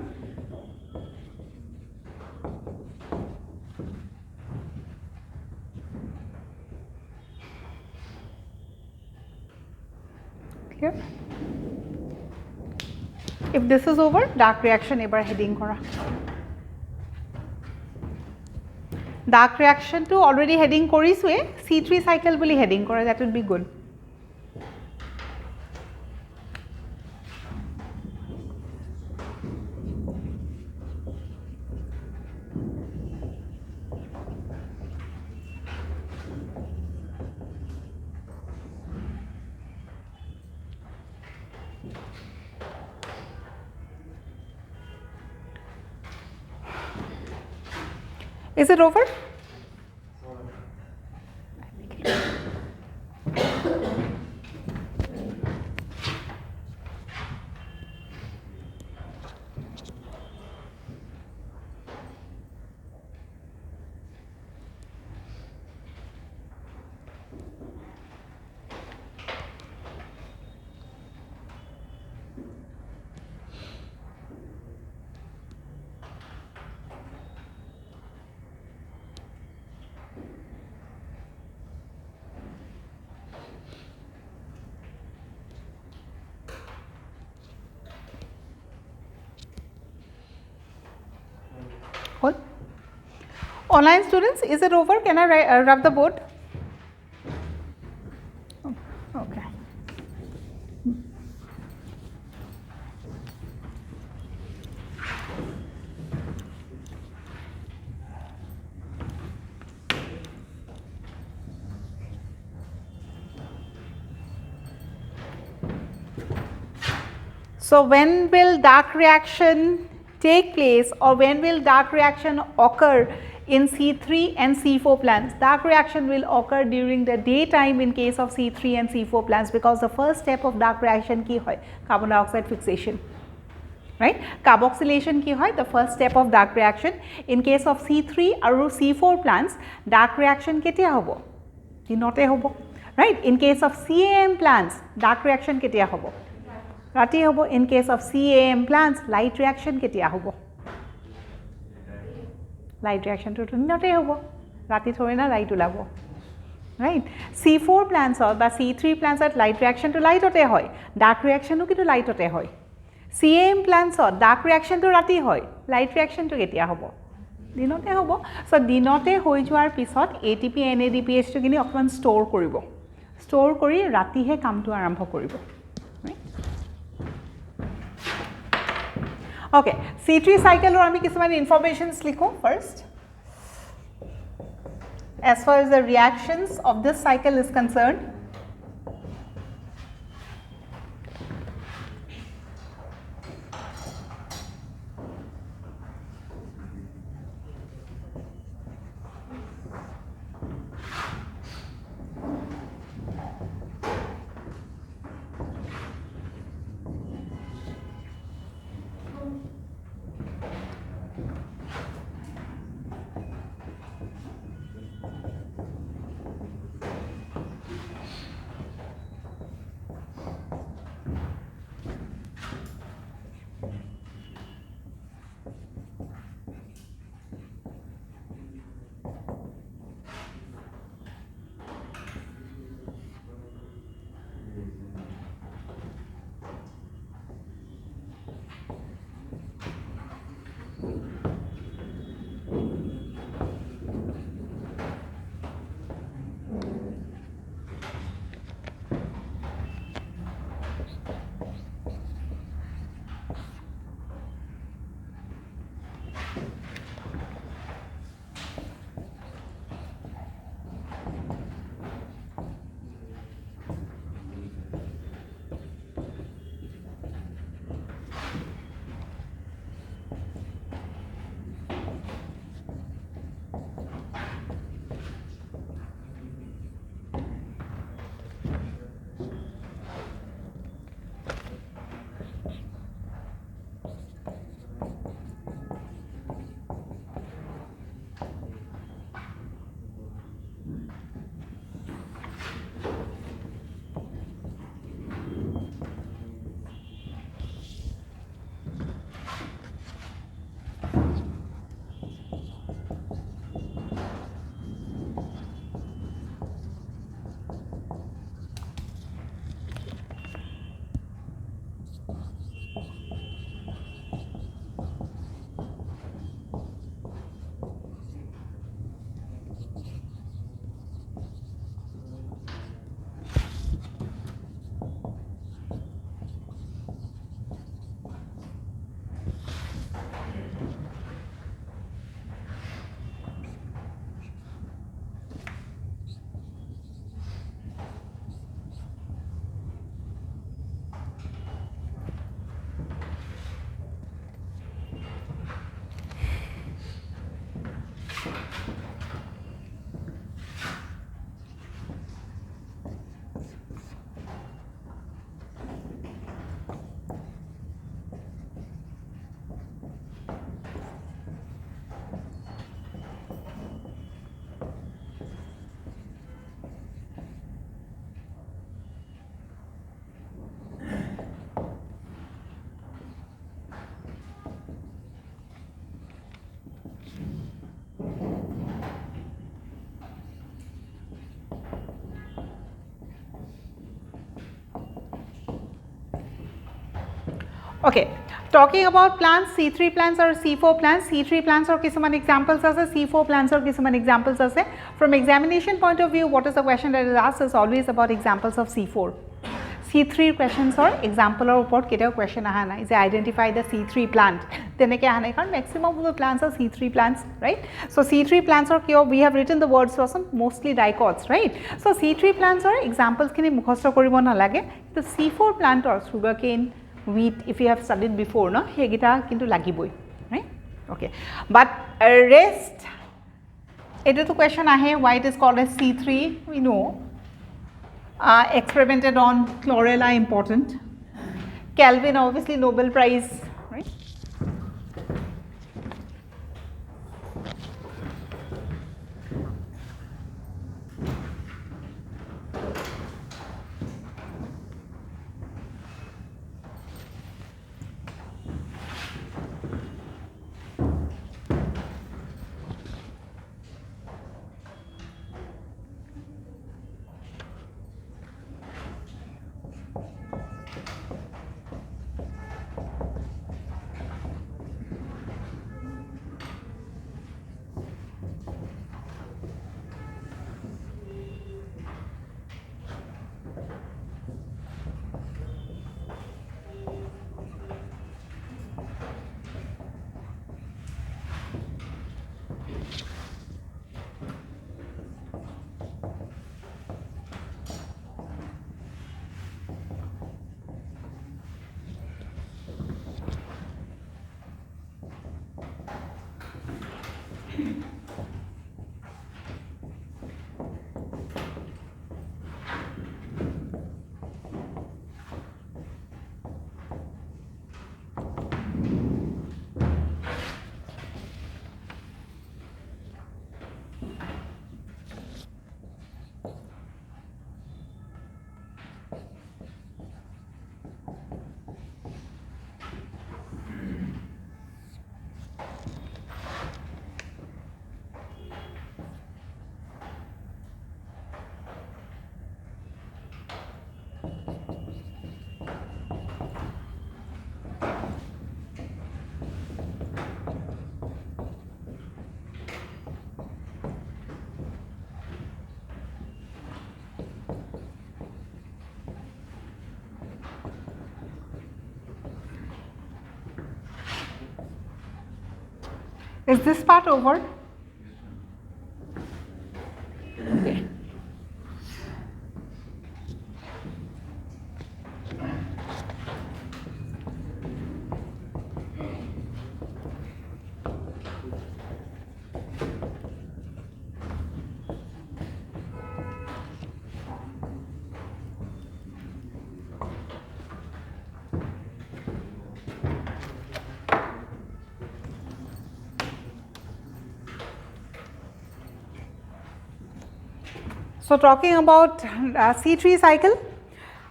clear if this is over dark reaction ebar heading kora dark reaction to already heading korisue C3 cycle boli heading kora that would be good Is it over? Hold. Online students, is it over? Can I rub the board? Oh, okay. So when will dark reaction take place or when will dark reaction occur in C3 and C4 plants? Dark reaction will occur during the daytime in case of C3 and C4 plants because the first step of dark reaction ki hoy carbon dioxide fixation, right? Carboxylation ki hoy the first step of dark reaction. In case of C3 aru C4 plants dark reaction ketia hobo? Dinote hobo, right? In case of CAM plants dark reaction ketia hobo? Rati hobo. In case of CAM plants light reaction ketia hobo? Light reaction to note hobo. Rati thore na light ulabo, right? C4 plants or ba C3 plants at light reaction to light ote hoy, dark reaction to light ote hoy. CAM plants or dark reaction to rati hoy, light reaction to ketia hobo? Dinote hobo. So dinote hoi joar pisot ATP NADPH to kini okman store koribo. Store kori rati he kam to arambho koribo. Okay, C3 cycle or ami kisman informations likho first. As far as the reactions of this cycle is concerned, Okay, talking about plants, C3 plants or C4 plants, C3 plants or kisuman examples ase, C4 plants or kisuman examples ase. From examination point of view, what is the question that is asked is always about examples of C4. C3 questions or example or upor ketao question aha nai je identify the C3 plant teneke aha nai karon maximum of the plants are C3 plants, right? So C3 plants or kyo we have written the words for some mostly dicots, right? So C3 plants or examples kini mukhosto koribo na lage. The C4 plant or sugarcane, wheat, if you have studied before, no, hegita kintu lagiboi, right? Okay, but rest, it is the question ahe why it is called as C3. We know experimented on chlorella important, Kelvin obviously Nobel Prize, right? Is this part over? Okay. So talking about C3 cycle,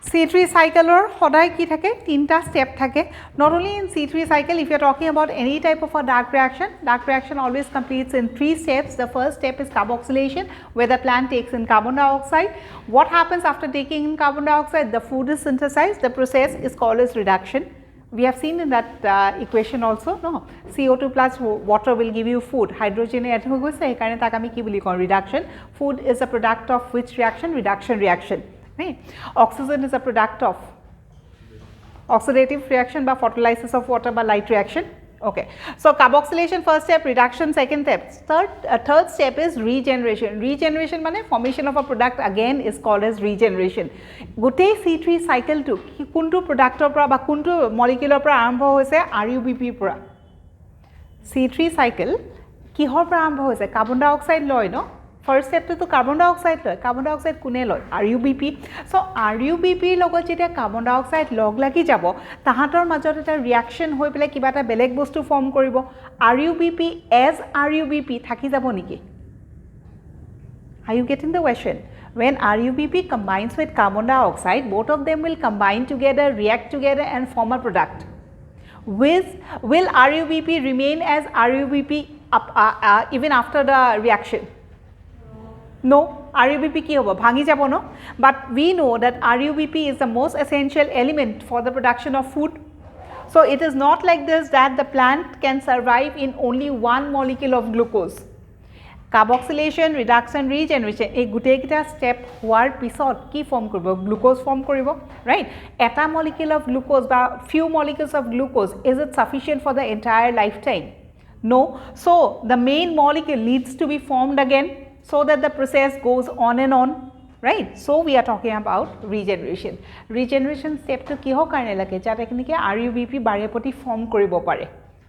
C3 cycle or hodai ki thake tinta step thake. Not only in C3 cycle, if you are talking about any type of a dark reaction always completes in 3 steps. The first step is carboxylation, where the plant takes in carbon dioxide. What happens after taking in carbon dioxide? The food is synthesized. The process is called as reduction. We have seen in that equation also, no, CO2 plus water will give you food. Hydrogen add ho goise ekarone tak ami ki boli kon reduction. Food is a product of which reaction? Reduction reaction, right? Oxygen is a product of oxidative reaction by photolysis of water by light reaction. Okay, so carboxylation first step, reduction second step. Third step is regeneration. Regeneration mane formation of a product again is called as regeneration. Gotei C3 cycle to kuntu product pora ba kuntu molecule pora arambho hoise RUBP pora. C3 cycle kihor pora arambho hoise carbon dioxide loy no. First step to carbon dioxide loy. Carbon dioxide kune loy RUBP. So RUBP logot jetia carbon dioxide log lagi jabo tahator majot eta reaction hoi pele kiba eta beleg bostu form koribo. RUBP as RUBP thaki jabo niki? Are you getting the question? When RUBP combines with carbon dioxide, both of them will combine together, react together and form a product. Will RUBP remain as RUBP even after the reaction? No, RUBP ki hobo bhangi jabo no. But we know that RUBP is the most essential element for the production of food. So it is not like this that the plant can survive in only one molecule of glucose. Carboxylation, reduction, regeneration, এই গোটেইকেইটা step হোৱাৰ পিছত কি form কৰিব? Glucose form কৰিব, right? Eta molecule of glucose বা few molecules of glucose, is it sufficient for the entire lifetime? No. So the main molecule needs to be formed again so that the process goes on and on, right? So we are talking about regeneration. Regeneration step to কিহৰ কাৰণে লাগে? যাতে কিনেকি RUBP বাৰে প্ৰতি form কৰিব পাৰে,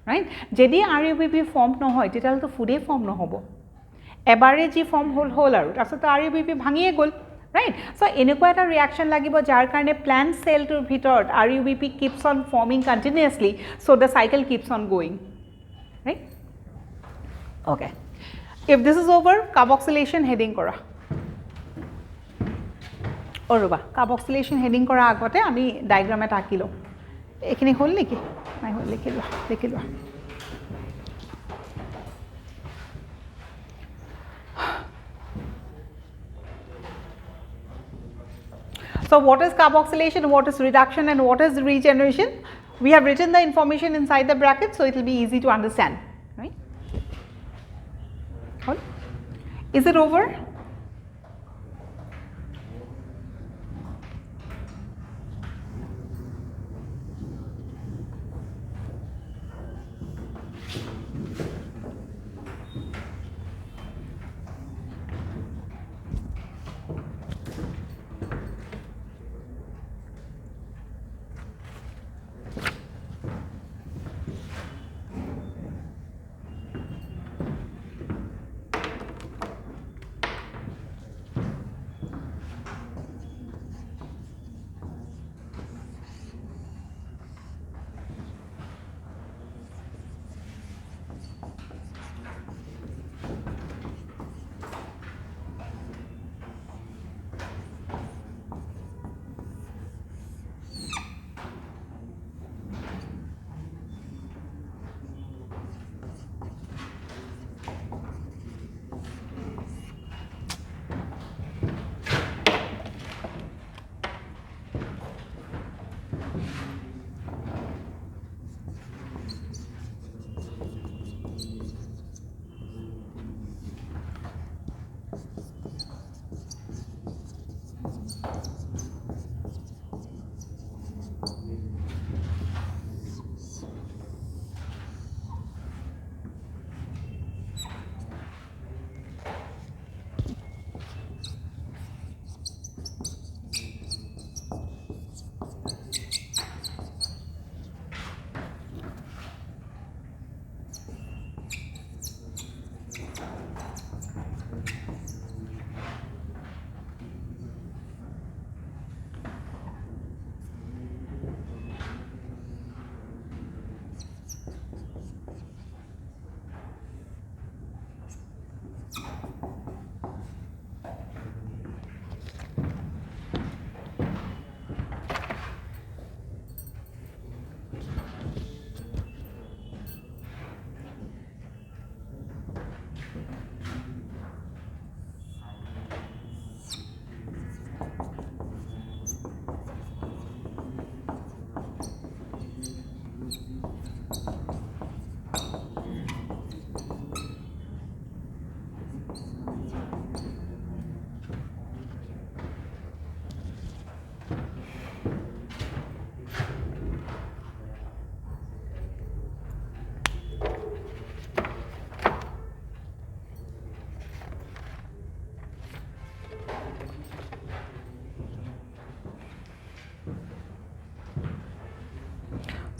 right? যদি RUBP form নহয় তেতিয়াহ'লে ফুডে form নহ'ব। এবাৰে যি ফৰ্ম হ'ল আৰু তাৰপিছত RUBP ভাঙিয়ে গ'ল, ৰাইট? চ' এনেকুৱা এটা ৰিয়াকশ্যন লাগিব যাৰ কাৰণে প্লান্ট চেলটোৰ ভিতৰত RUBP keeps on forming continuously, so the cycle keeps on going, right? Okay. If this is over, carboxylation heading কৰা। ৰ'বা, carboxylation heading কৰা আগতে আমি ডায়েগ্ৰাম এটা আঁকি লওঁ। এইখিনি হ'ল নেকি? নাই হ'ল, লিখি লোৱা। So what is carboxylation, what is reduction, and what is regeneration? We have written the information inside the bracket, so it will be easy to understand, right? Is it over?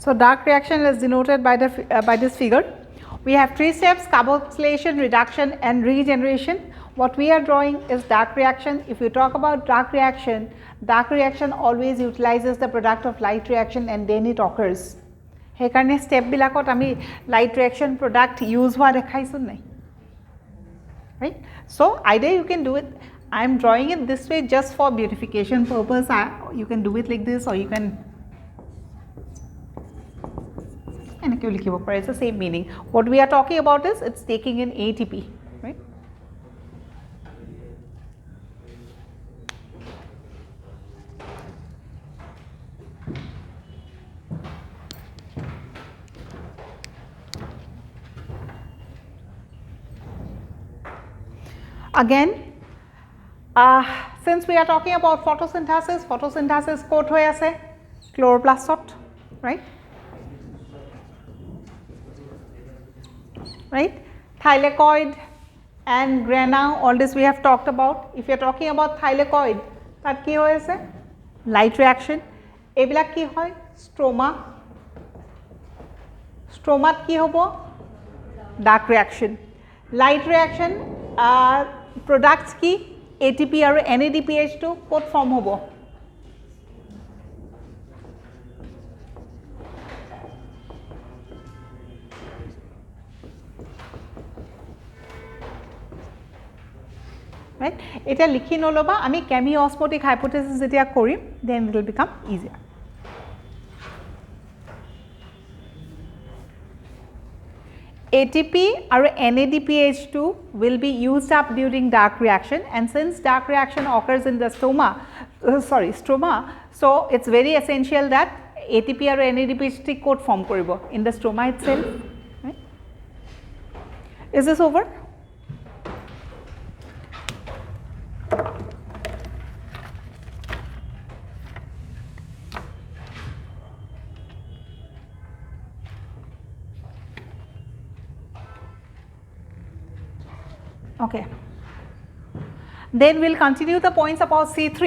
So dark reaction is denoted by this figure. We have three steps: carboxylation, reduction, and regeneration. What we are drawing is dark reaction. If you talk about dark reaction always utilizes the product of light reaction and then it occurs. Hekarne step bilakot ami light reaction product use hua dekhaisu nai, right? So either you can do it. I am drawing it this way just for beautification purpose. You can do it like this, or you can. It's the same meaning. What we are talking about is it's taking in ATP, right? Again, since we are talking about photosynthesis, photosynthesis ক'ত হৈ আছে? Chloroplast, right? Right? Thylakoid and grana, all this we have talked about. If you are talking about thylakoid, that কি হৈ আছে? Light reaction. এইবিলাক কি হয়? Stroma. Stroma কি হ'ব? Dark reaction. Light reaction, products কি? ATP আৰু NADPH2 ক'ত form হ'ব? Right? এটা লিখি নলবা, আমি chemiosmotic hypothesis যেতিয়া কৰিম, then it will become easier. ATP আৰু NADPH2 will be used up during dark reaction, and since dark reaction occurs in the stroma, so it's very essential that ATP আৰু NADPH2 ক'ত form কৰিব? In the stroma itself. Right? Is this over? Okay. Then we'll continue the points about C3.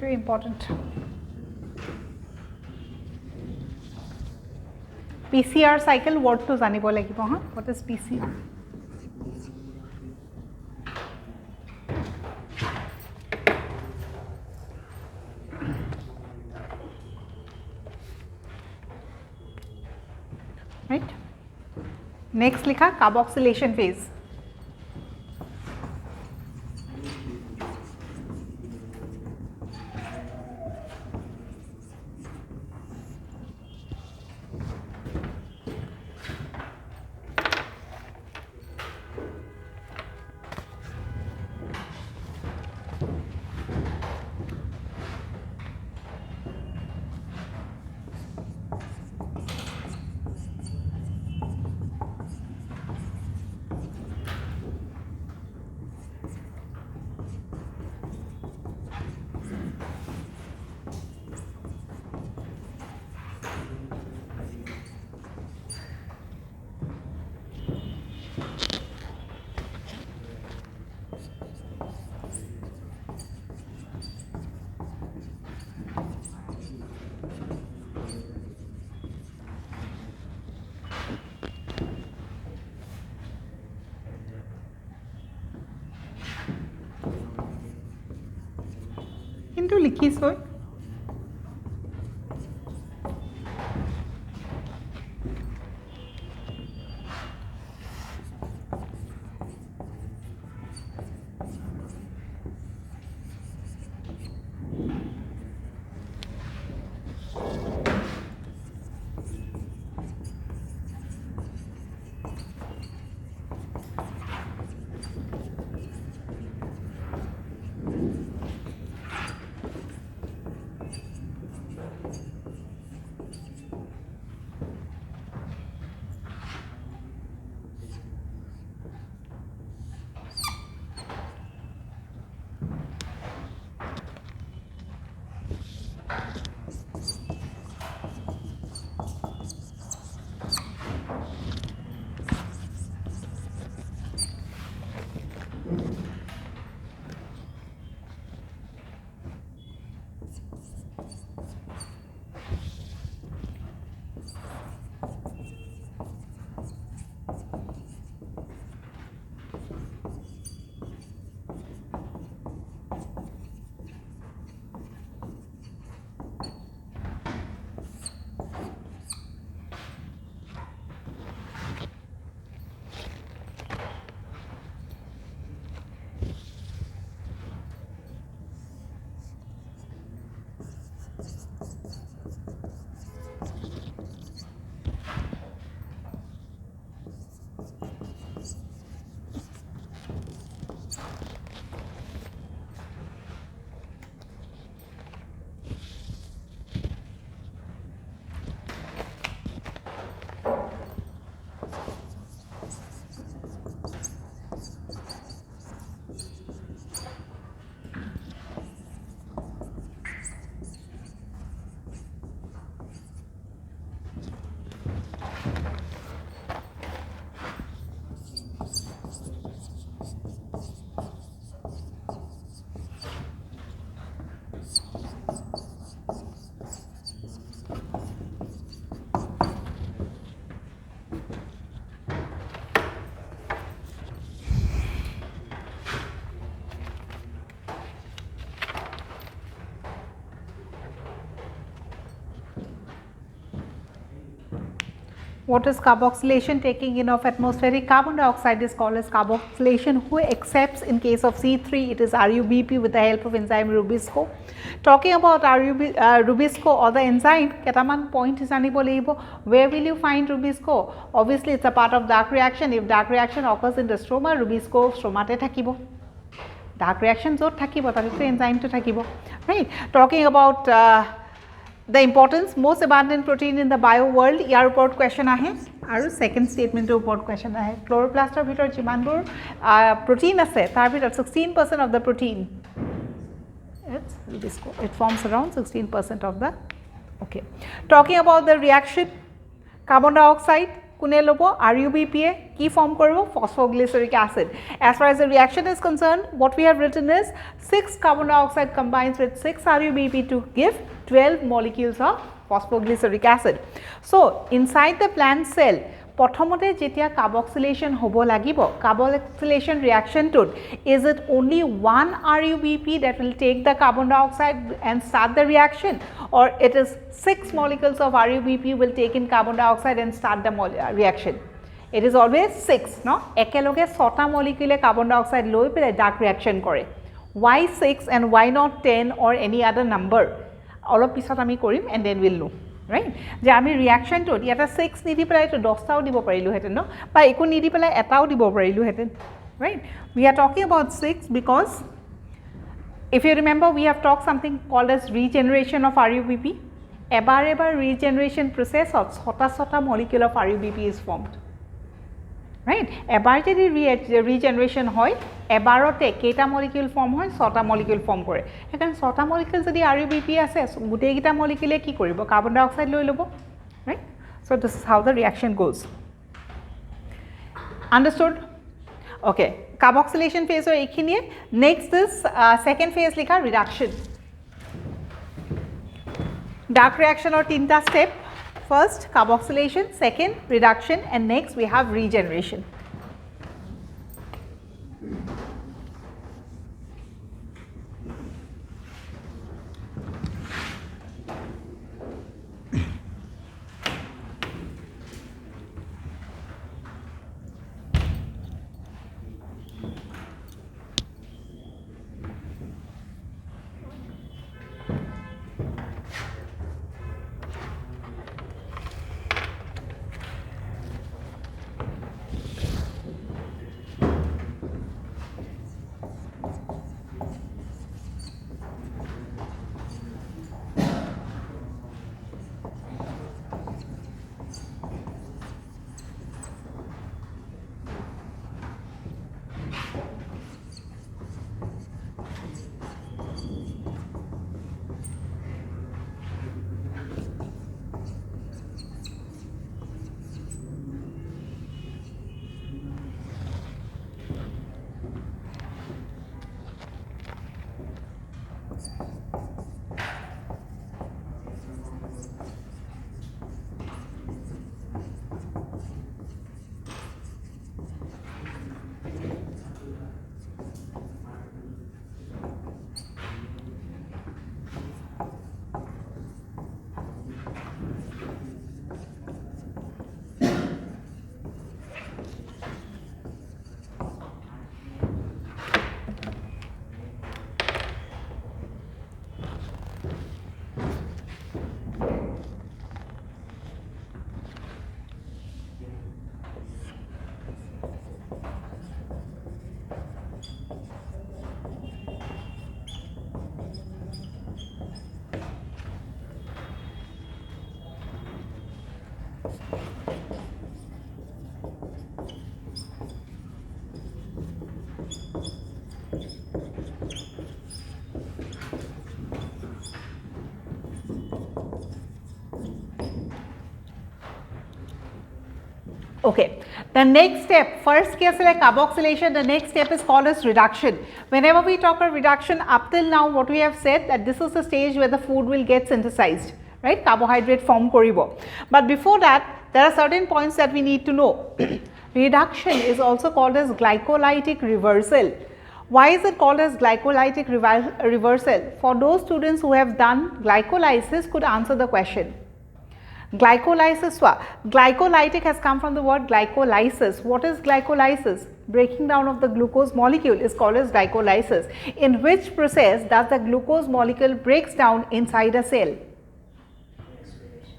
Very important. PCR cycle word to জানিব লাগিব হা? What is PCR? Right? Next लिखा carboxylation phase. কিন্তু লিখিছোঁ What is carboxylation? Taking in of atmospheric carbon dioxide is called as carboxylation, who accepts in case of C3 it is RUBP with the help of enzyme Rubisco. Talking about Rubisco or the enzyme, ketaman point is unable. Where will you find Rubisco? Obviously it's a part of dark reaction. If dark reaction occurs in the stroma, Rubisco stromate thakibo. Dark reaction zot thakibo, that is the enzyme to thakibo, right? Talking about the importance, most abundant protein in the bio world, ইয়াৰ ওপৰত question আহে আৰু second statement ওপৰত question আহে. Chloroplastৰ ভিতৰত যিমানবোৰ protein আছে তাৰ ভিতৰত 16% of the protein, it forms around 16% of the, okay. Talking about the reaction, carbon dioxide কোনে লব, RUBP এ কি ফর্ম করব, phosphoglyceric acid. As far as the reaction is concerned, what we have written is 6 carbon dioxide combines with 6 RUBP to give 12 molecules of phosphoglyceric acid. So inside the plant cell, প্ৰথমতে যেতিয়া carboxylation হ'ব লাগিব, carboxylation reaction to, is it only one RUBP that will take the carbon dioxide and start the reaction, or it is 6 molecules of RUBP will take in carbon dioxide and start the reaction? It is always 6, no? একেলগে 6টা molecule carbon dioxide লৈ পেলাই dark reaction কৰে. Why 6 and why not 10 or any other number? অলপ পিছত আমি কৰিম and then we'll know. Right? যে আমি reaction to এটা 6 নিদি পেলাই তো 10টাও দিব পাৰিলো হেতেন, no? বা একো নিদি পেলাই এটাও দিব পাৰিলো হেতেন, right? We are talking about 6 because if you remember, we have talked something called as regeneration of RUBP. এবাৰ regeneration process of 6টা molecule of RUBP is formed, right? এবাৰ যদি regeneration হয়, এবাৰতে কেইটা molecule form হয়, 6টা molecule form কৰে। সেইকাৰণে 6টা molecule যদি RUBP আছে, গোটেইকেইটা molecule কি কৰিব, carbon dioxide লৈ ল'ব, right? So this is how the reaction goes. Understood? Okay, carboxylation phase or এইখিনিয়ে. Next is second phase লিখা, reduction. Dark reaction or 3টা step. First carboxylation, second reduction, and next we have regeneration. Okay, the next step, first case like carboxylation, the next step is called as reduction. Whenever we talk about reduction, up till now what we have said that this is the stage where the food will get synthesized, right? Carbohydrate form koribo. But before that, there are certain points that we need to know. Reduction is also called as glycolytic reversal. Why is it called as glycolytic reversal? For those students who have done glycolysis could answer the question. Glycolysis, glycolytic has come from the word glycolysis. What is glycolysis? Breaking down of the glucose molecule is called as glycolysis. In which process does the glucose molecule breaks down inside a cell?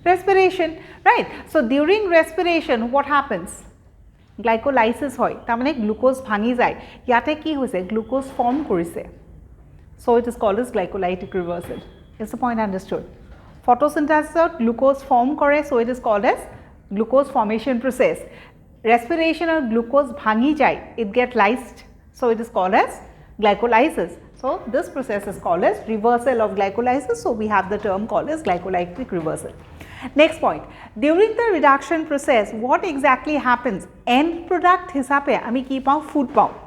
Respiration, right? So during respiration, what happens? Glycolysis hoy. Tamane glucose bhangi jay. Yate ki hoise? Glucose form korise. So it is called as glycolytic reversal. Is the point understood? Photosynthesis glucose form kore, so it is called as glucose formation process. Respiration of glucose bhangi jai, it get lysed, so it is called as glycolysis. So this process is called as reversal of glycolysis. So we have the term called as glycolytic reversal. Next point, during the reduction process, what exactly happens? End product hisabe ami ki pao? Food pao.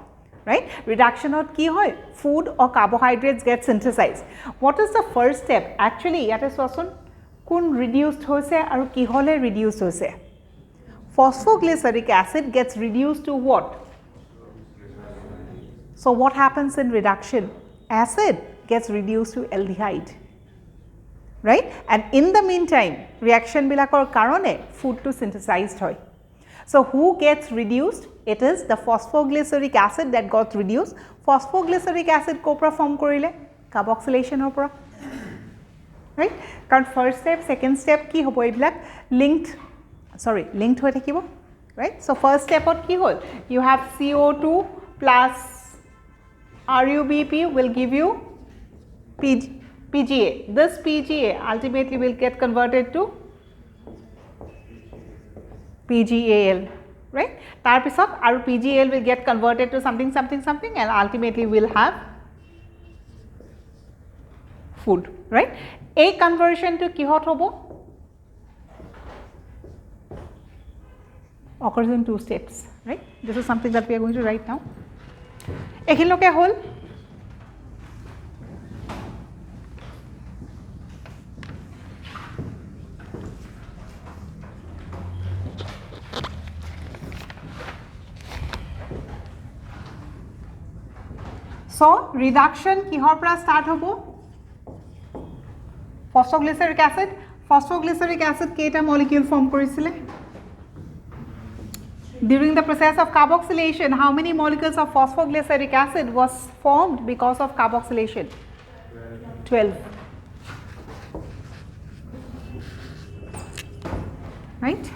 Right? Reduction of ki hoy? Food or carbohydrates get synthesized. What is the first step? Actually, yate soasun kun reduced hoise aru ki hole reduced hoise? Phosphoglyceric acid gets reduced to what? So what happens in reduction? Acid gets reduced to aldehyde. Right? And in the meantime, reaction bilakor karone food to synthesized hoy. So who gets reduced? It is the phosphoglyceric acid that got reduced. Phosphoglyceric acid kopra form korile? Carboxylation opera. Right? Because first step, second step ki hobo iblak linked hoy thakibo. Right? So first step what ki hol? You have CO2 plus RUBP will give you PGA. This PGA ultimately will get converted to PGAL, right? Tar pisot aru PGAL will get converted to something and ultimately will have food, right? A conversion to kihot hobo occurs in two steps, right? This is something that we are going to write now. Ekhin loke hol. So reduction kihor pra start hobo? Phosphoglyceric acid. Phosphoglyceric acid keita molecule form korisile? During the process of carboxylation, how many molecules of phosphoglyceric acid was formed because of carboxylation? 12. Right?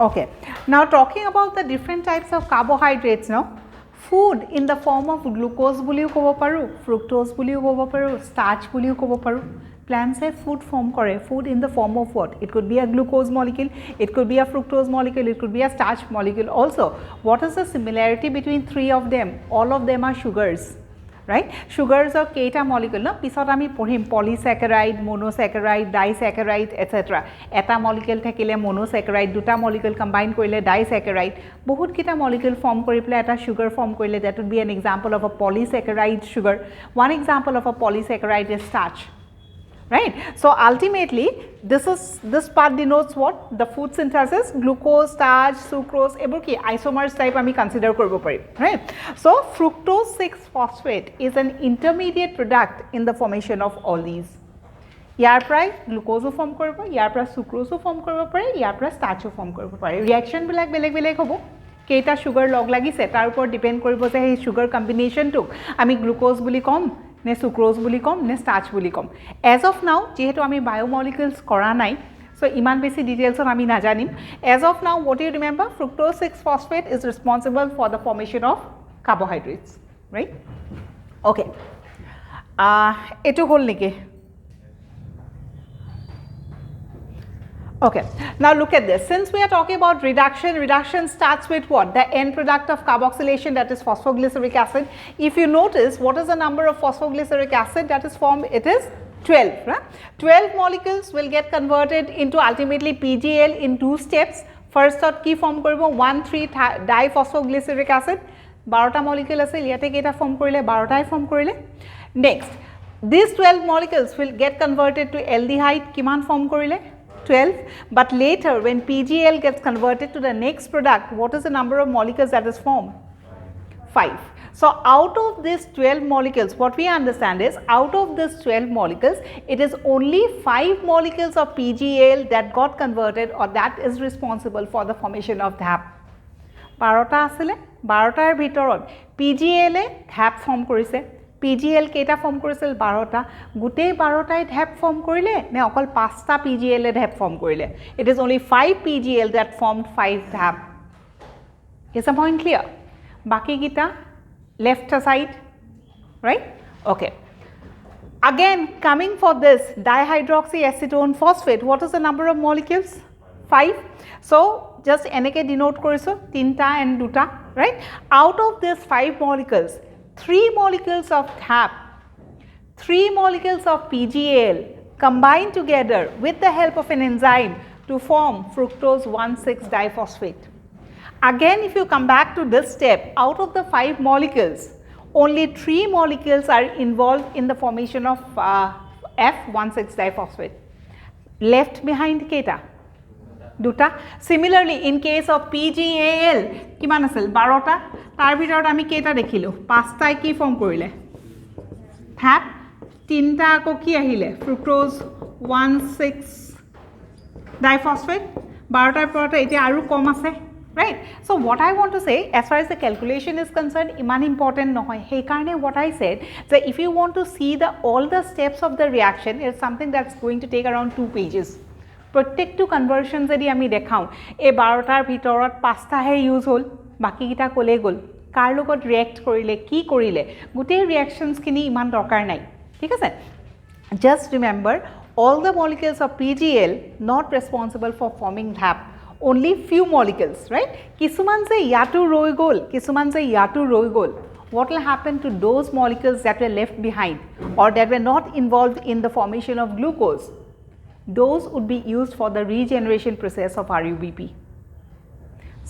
Okay, now talking about the different types of carbohydrates now, food in the form of glucose বুলিও ক'ব পাৰো, fructose বুলিও ক'ব পাৰো, starch বুলিও ক'ব পাৰো. Plants have food form কৰে, food in the form of what? It could be a glucose molecule, it could be a fructose molecule, it could be a starch molecule also. What is the similarity between three of them? All of them are sugars. Right? Sugars are keita molecule, no? Pisot ami pohim polysaccharide, monosaccharide, disaccharide, etc. Eta molecule thakile monosaccharide, duta molecule combine korile disaccharide. Bahut kita molecule form kori pele eta sugar form korile. That would be an example of a polysaccharide sugar. One example of a polysaccharide is starch. Right? So ultimately, this part denotes what? The food synthesis, glucose, starch, sucrose, ebor ki isomers type ami consider koribo pari. Right? So fructose 6-phosphate is an intermediate product in the formation of all these. Yar prai glucose form koribo, yar prai sucrose form koribo pari, yar prai starch form koribo pari. Reaction bilak beleg hobo. Keita sugar log lagise tar upor depend koribo je ei sugar combination tok ami glucose buli kom ne sucrose বুলি কম নে starch bully com as of now যেহেতু আমি biomolecules কৰা নাই so ইমান বেছি details আমি নাজানিম as of now what do you remember fructose 6-phosphate is responsible for the formation of carbohydrates right okay এটো হল নেকি Okay, now look at this. Since we are talking about reduction, reduction starts with what? The end product of carboxylation, that is phosphoglyceric acid. If you notice, what is the number of phosphoglyceric acid that is formed? It is 12. Right? 12 molecules will get converted into ultimately PGL in two steps. First, key form koribo 1,3-diphosphoglyceric acid. 12 molecule ase yate keita form korile 12 form korile. Next, these 12 molecules will get converted to aldehyde. Kiman form korile? 12, but later when PGL gets converted to the next product, what is the number of molecules that is formed? 5. So out of these 12 molecules, what we understand is out of these 12 molecules, it is only 5 molecules of PGL that got converted or that is responsible for the formation of DHAP. 12টা asile 12টাৰ ভিতৰত PGL এ DHAP form কৰিছে PGL কেইটা form কৰিছিল 12টা গুটেই 12টাই DHAP form কৰিলে নে অকল 5টা PGL এ DHAP form কৰিলে it is only 5 PGL that formed 5 DHAP is the point clear baki kita left side right okay again coming for this dihydroxyacetone phosphate what is the number of molecules 5 so just eneke denote koriso 3টা and 2টা right out of these 5 molecules 3 molecules of DHAP, 3 molecules of PGL combine together with the help of an enzyme to form fructose 1,6-diphosphate. Again, if you come back to this step, out of the 5 molecules, only 3 molecules are involved in the formation of F1,6-diphosphate. Left behind keita? দুটা similarly in case of PGAL কিমান আছিল 12টা তাৰ ভিতৰত আমি কেইটা দেখিলো পাঁচটাই কি ফৰ্ম কৰিলে থাপ তিনটা আকৌ কি আহিলে fructose 1,6 diphosphate 12টাৰ পৰতে এতিয়া আৰু কম আছে right so what I want to say as far as the calculation is concerned iman important nohoy he karone what I said that if you want to see the all the steps of the reaction it's something that's going to take around 2 pages protective conversion jodi ami dekhau e 12tar bhitorot 5ta he use hol baki kita kole gol kar logot react korile ki korile gute reactions kini iman dorkar nai thik ase just remember all the molecules of PGL not responsible for forming DHAP only few molecules right kisuman se yatu roi gol kisuman se yatu roi gol what will happen to those molecules that were left behind or that were not involved in the formation of glucose those would be used for the regeneration process of RUBP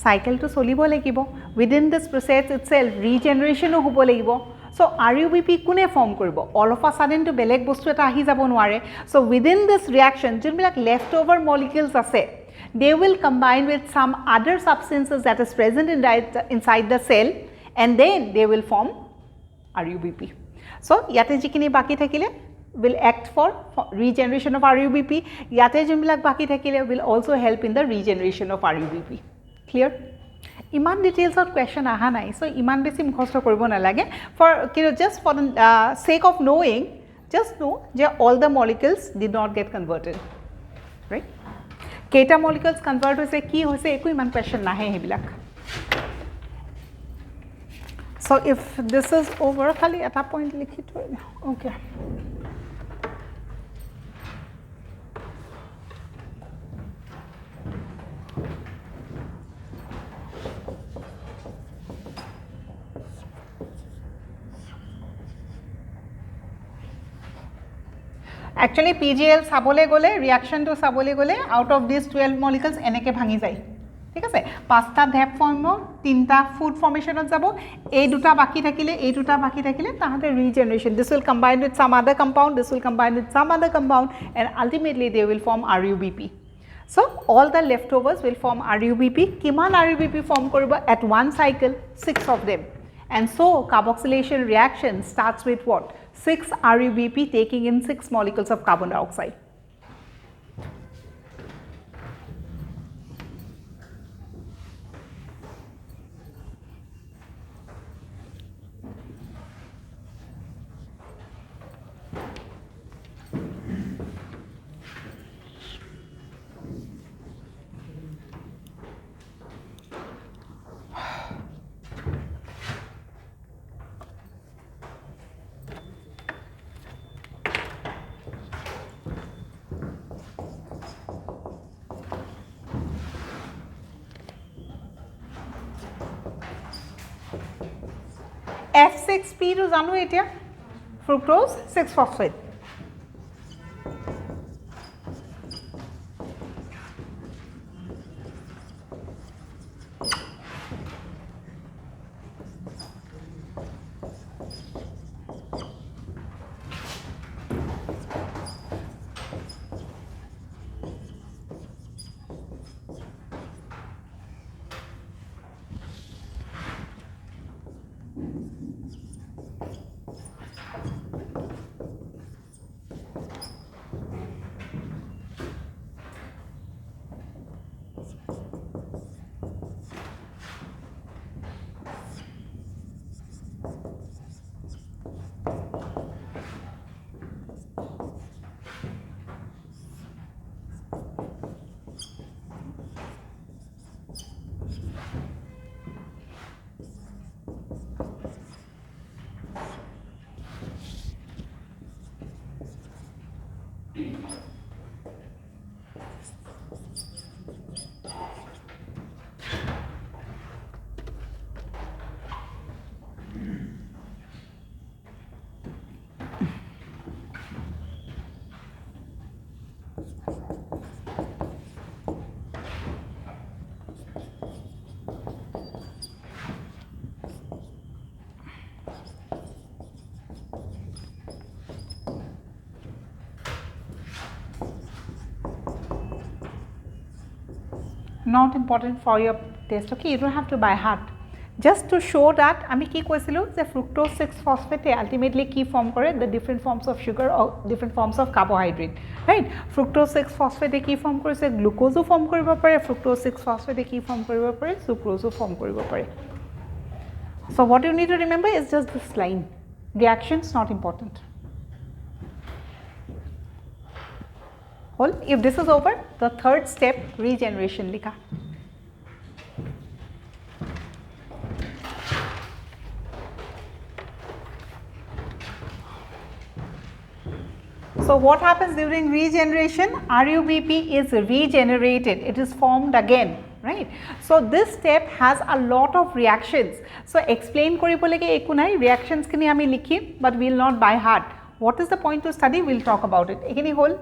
cycle to solibo lagibo within this process itself regeneration o hobo lagibo so RUBP kune form koribo all of a sudden to beleg bostu eta ahi jabo noare so within this reaction jinbilak leftover molecules ase they will combine with some other substances that is present inside the cell and then they will form RUBP. So, yate jikini baki thakile will act for regeneration of RUBP, yate jimbilak baki thakile will also help in the regeneration of RUBP. Clear? Iman details of question aha nai so iman besi mukhosto koribo nalage for just for the sake of knowing just know je all the molecules did not get converted right keita molecules convert hoise ki hoise eku iman question nahe hebilak so if this is over khali eta point likhi thoi okay actually PGL sabole gole reaction to sabole gole out of these 12 molecules eneke bhangi jay ঠিক আছে পাঁচটা ধ্যাপ form তিনটা food ফর্মেশনত যাব এই দুটা বাকি থাকিলে তাহলে regeneration this will combine with some other compound this will combine with some other compound and ultimately they will form RUBP so all the leftovers will form RUBP kiman RUBP form koribo at one cycle 6 of them and so carboxylation reaction starts with what 6 RUBP taking in 6 molecules of carbon dioxide. F6P to janu etia fructose 6 phosphate not important for your test, okay, you don't have to by heart. Just to show that আমি কি কৈছিলো যে fructose 6 phosphate ultimately কি form করে the different forms of sugar or different forms of carbohydrate, right? Fructose 6 phosphate কি form কৰিছে glucose form কৰিব পাৰে, fructose 6 phosphate কি form কৰিব পাৰে sucrose form কৰিব পাৰে. So what you need to remember is just this line, reactions not important. Well, if this is over, the third step, regeneration likha. So what happens during regeneration? RUBP is regenerated, it is formed again, right? So this step has a lot of reactions. So explain koribolege eku nai, reactions kini ami likhim, but we will not by heart. What is the point to study? We will talk about it. Ekini hol.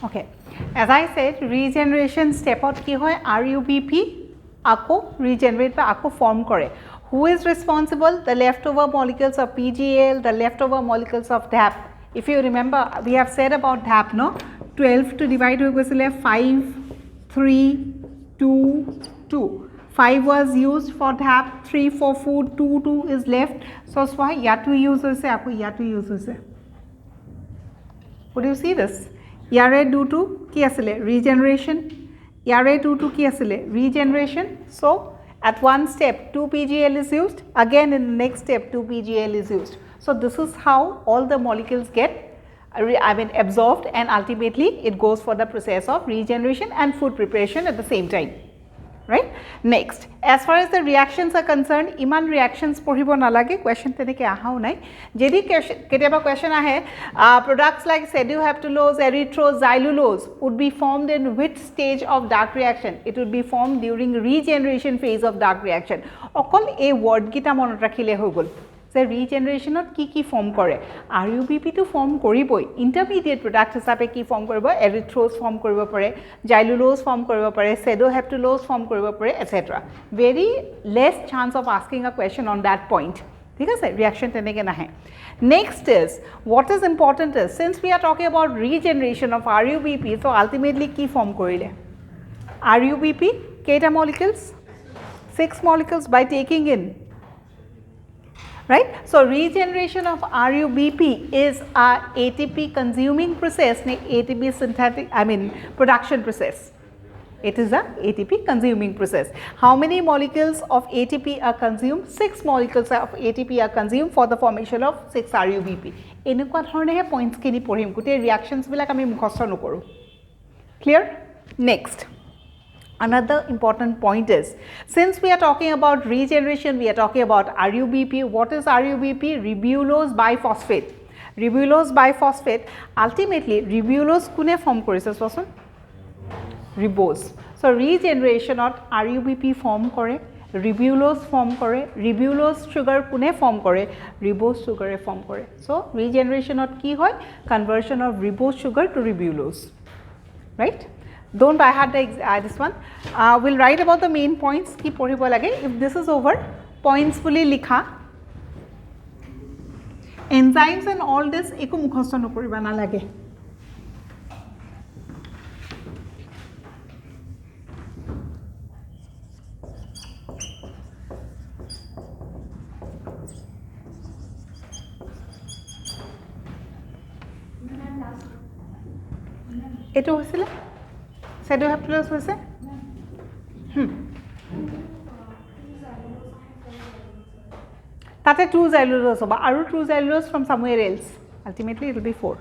Okay, as I said, regeneration step out ki hoy RUBP ako regenerate ba ako form kore. Who is responsible? The leftover molecules of PGL, the leftover molecules of DAP. If you remember, we have said about DAP, no? 12 to divide hoy goisile 5, 3, 2, 2. 5 was used for DAP, 3 for food, 2, 2 is left. So, why yatu use hoise, ako yatu use hoise. Would you see this? Yare due to ki asile regeneration, yare due to ki asile regeneration. So at one step 2 PGL is used, again in the next step 2 PGL is used. So this is how all the molecules get absorbed, and ultimately it goes for the process of regeneration and food preparation at the same time. Right? Next, as far as the reactions are concerned, iman reactions পঢ়িব নালাগে, question তেনেকে আহাও নাই. যদি কেতিয়াবা question আহে, products like pseudohaptulose, erythrose, xylulose would be formed in which stage of dark reaction? It would be formed during regeneration phase of dark reaction. অকল এই word গিটা মনত ৰাখিলে হৈ গল। যে ৰিজেনেৰেশ্যনত কি ফৰ্ম কৰে, RUBPটো ফৰ্ম কৰিবই, ইণ্টাৰমিডিয়েট প্ৰডাক্ট হিচাপে কি ফৰ্ম কৰিব, এৰিথ্ৰ'জ ফৰ্ম কৰিব পাৰে, জাইলুলোজ ফৰ্ম কৰিব পাৰে, চেডোহেপ্টুলোজ ফৰ্ম কৰিব পাৰে, etcetera. Very less chance of asking a question on that point, ঠিক আছে, ৰিয়াকশ্যন তেনেকৈ নাহে। Next is what is important is since we are talking about regeneration of RUBP, so' ultimately কি ফৰ্ম কৰিলে, RUBP কেইটা molecules, 6 molecules by taking in, right? So regeneration of RUBP is a ATP consuming process, ATP synthetic, production process. It is a ATP consuming process. How many molecules of ATP are consumed? 6 molecules of ATP are consumed for the formation of 6 RUBP. এনেকুৱা ধৰণেহে points খিনি পঢ়িম, গোটেই reactions বিলাক আমি মুখস্থ নকৰো। Clear? Next. Another important point is, since we are talking about regeneration, we are talking about RUBP. What is RUBP? Ribulose biphosphate. Ribulose biphosphate, ultimately ribulose kune form korise sosun? Ribose. So regeneration of RUBP form kore, ribulose form kore, ribulose sugar kune form kore, ribose sugar form kore. So regeneration of ki hoy? Conversion of ribose sugar to ribulose, right? Don't by heart this one. We'll write about the main points. Ki পঢ়িব লাগে. If this is over, points বুলি লিখা. Enzymes and all this একো মুখস্থ নকৰিবা নালাগে। এইটো হৈছিলে pseudohaptulose হৈছে তাতে 2 xylulose হ'ব আৰু 2 xylulose from somewhere else, ultimately it will be 4.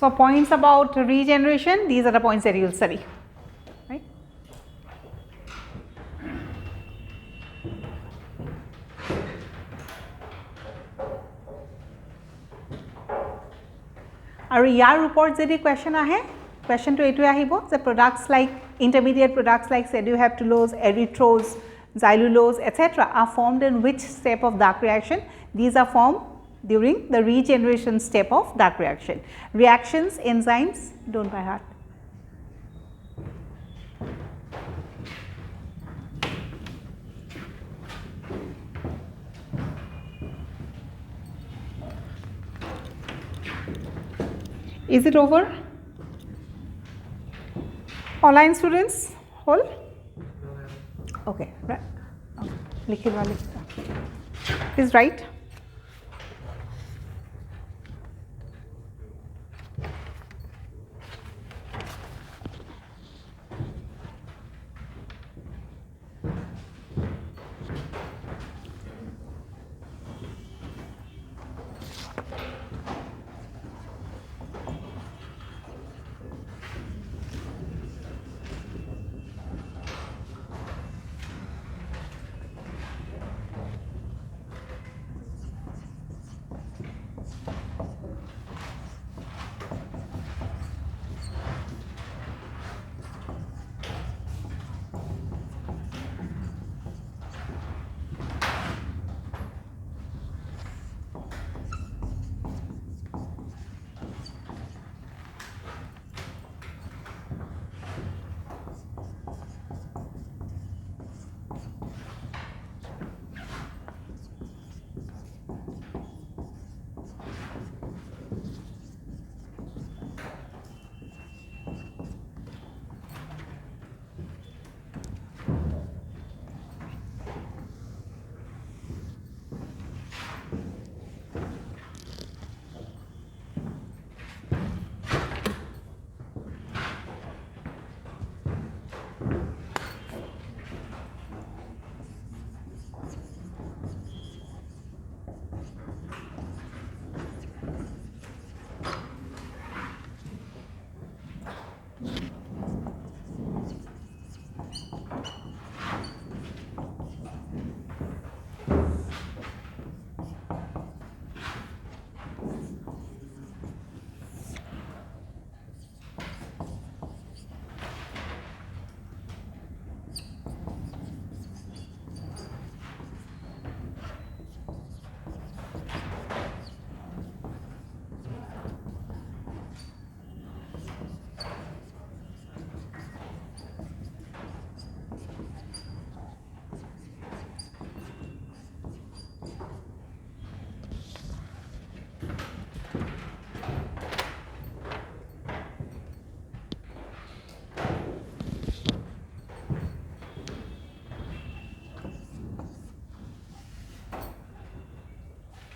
So points about regeneration, these are the points that you will study, right? Aru yar upor jodi question ahe, question to etu ahibo the products like intermediate products like pseudoheptulose, erythrose, xylulose etc. are formed in which step of dark reaction? These are formed during the regeneration step of dark reaction. Reactions, enzymes, don't by heart. Is it over? Online students, whole? Okay, right. Okay. Is right?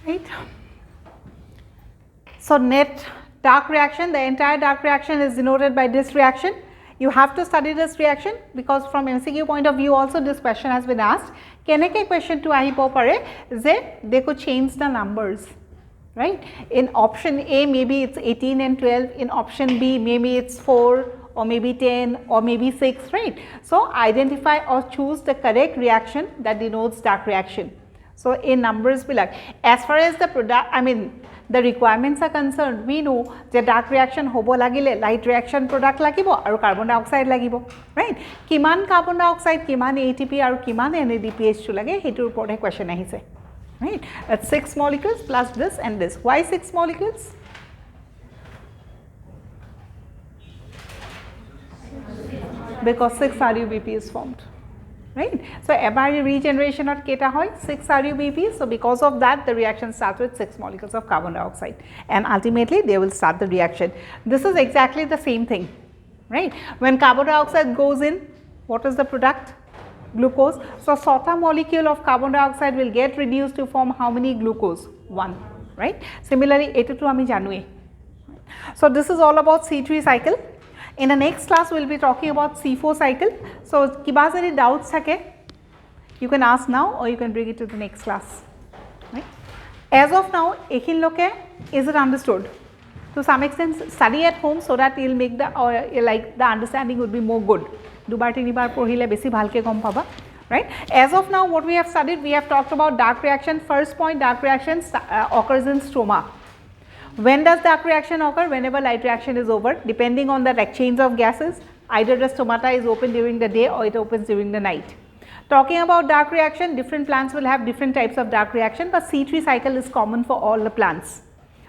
Right. So net dark reaction, the entire dark reaction is denoted by this reaction. You have to study this reaction because from MCQ point of view also this question has been asked. Kenneke question to ahibo pare je they could change the numbers, right? In option A maybe it's 18 and 12, in option B maybe it's 4 or maybe 10 or maybe 6, right? So identify or choose the correct reaction that denotes dark reaction. So in numbers be like, as far as the product, I mean the requirements are concerned, we know that dark reaction hobo lagile light reaction product lagibo aru carbon dioxide lagibo, right? Kiman carbon dioxide, kiman ATP aru kiman NADPH lage hetur upore question ahise, right? That's 6 molecules plus this and this. Why 6 molecules? Because 6 RUBP is formed, right? So every regeneration at keta hoy 6 RUBP. So because of that the reaction starts with 6 molecules of carbon dioxide and ultimately they will start the reaction. This is exactly the same thing, right? When carbon dioxide goes in, what is the product? Glucose. So sota molecule of carbon dioxide will get reduced to form how many glucose? 1, right? Similarly etu to ami janue. So this is all about C3 cycle. In the next class we will be talking about C4 cycle. So kiba any doubts thake, you can ask now or you can bring it to the next class, right? As of now ekhin loke is it understood? to some extent study at home so that you will make the like the understanding would be more good. Dubar tinibar porhile besi bhalke gom paba, right? As of now what we have studied, we have talked about dark reaction. First point, dark reaction occurs in stroma. When does dark reaction occur? Whenever light reaction is over, depending on the exchange of gases, either the stomata is open during the day or it opens during the night. Talking about dark reaction, different plants will have different types of dark reaction, but C3 cycle is common for all the plants,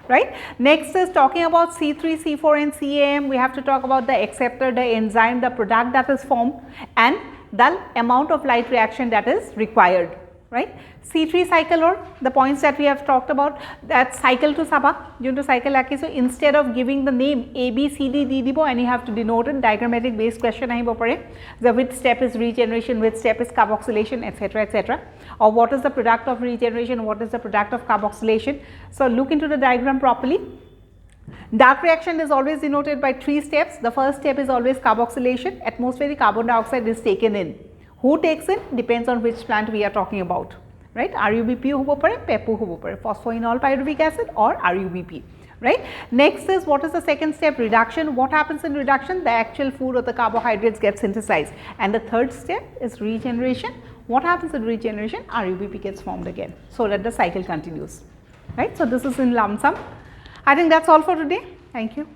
right? Next is talking about C3, C4 and CAM. We have to talk about the acceptor, the enzyme, the product that is formed and the amount of light reaction that is required, right? C3 cycle or the points that we have talked about, that cycle to saba, junto cycle laki. So instead of giving the name A, B, C, D, D, dibo, and you have to denote it, diagrammatic based question ahibo pare. The which step is regeneration, which step is carboxylation, etc., etc. Or what is the product of regeneration, what is the product of carboxylation. So look into the diagram properly. Dark reaction is always denoted by 3 steps. The first step is always carboxylation. Atmospheric carbon dioxide is taken in. Who takes in? Depends on which plant we are talking about, right? RUBP hobo pare, PEPO hobo pare, phosphoenol pyruvic acid or RUBP, right? Next is what is the second step? Reduction. What happens in reduction? The actual food or the carbohydrates get synthesized. And the third step is regeneration. What happens in regeneration? RUBP gets formed again so that the cycle continues, right? So this is in lump sum. I think that's all for today. Thank you.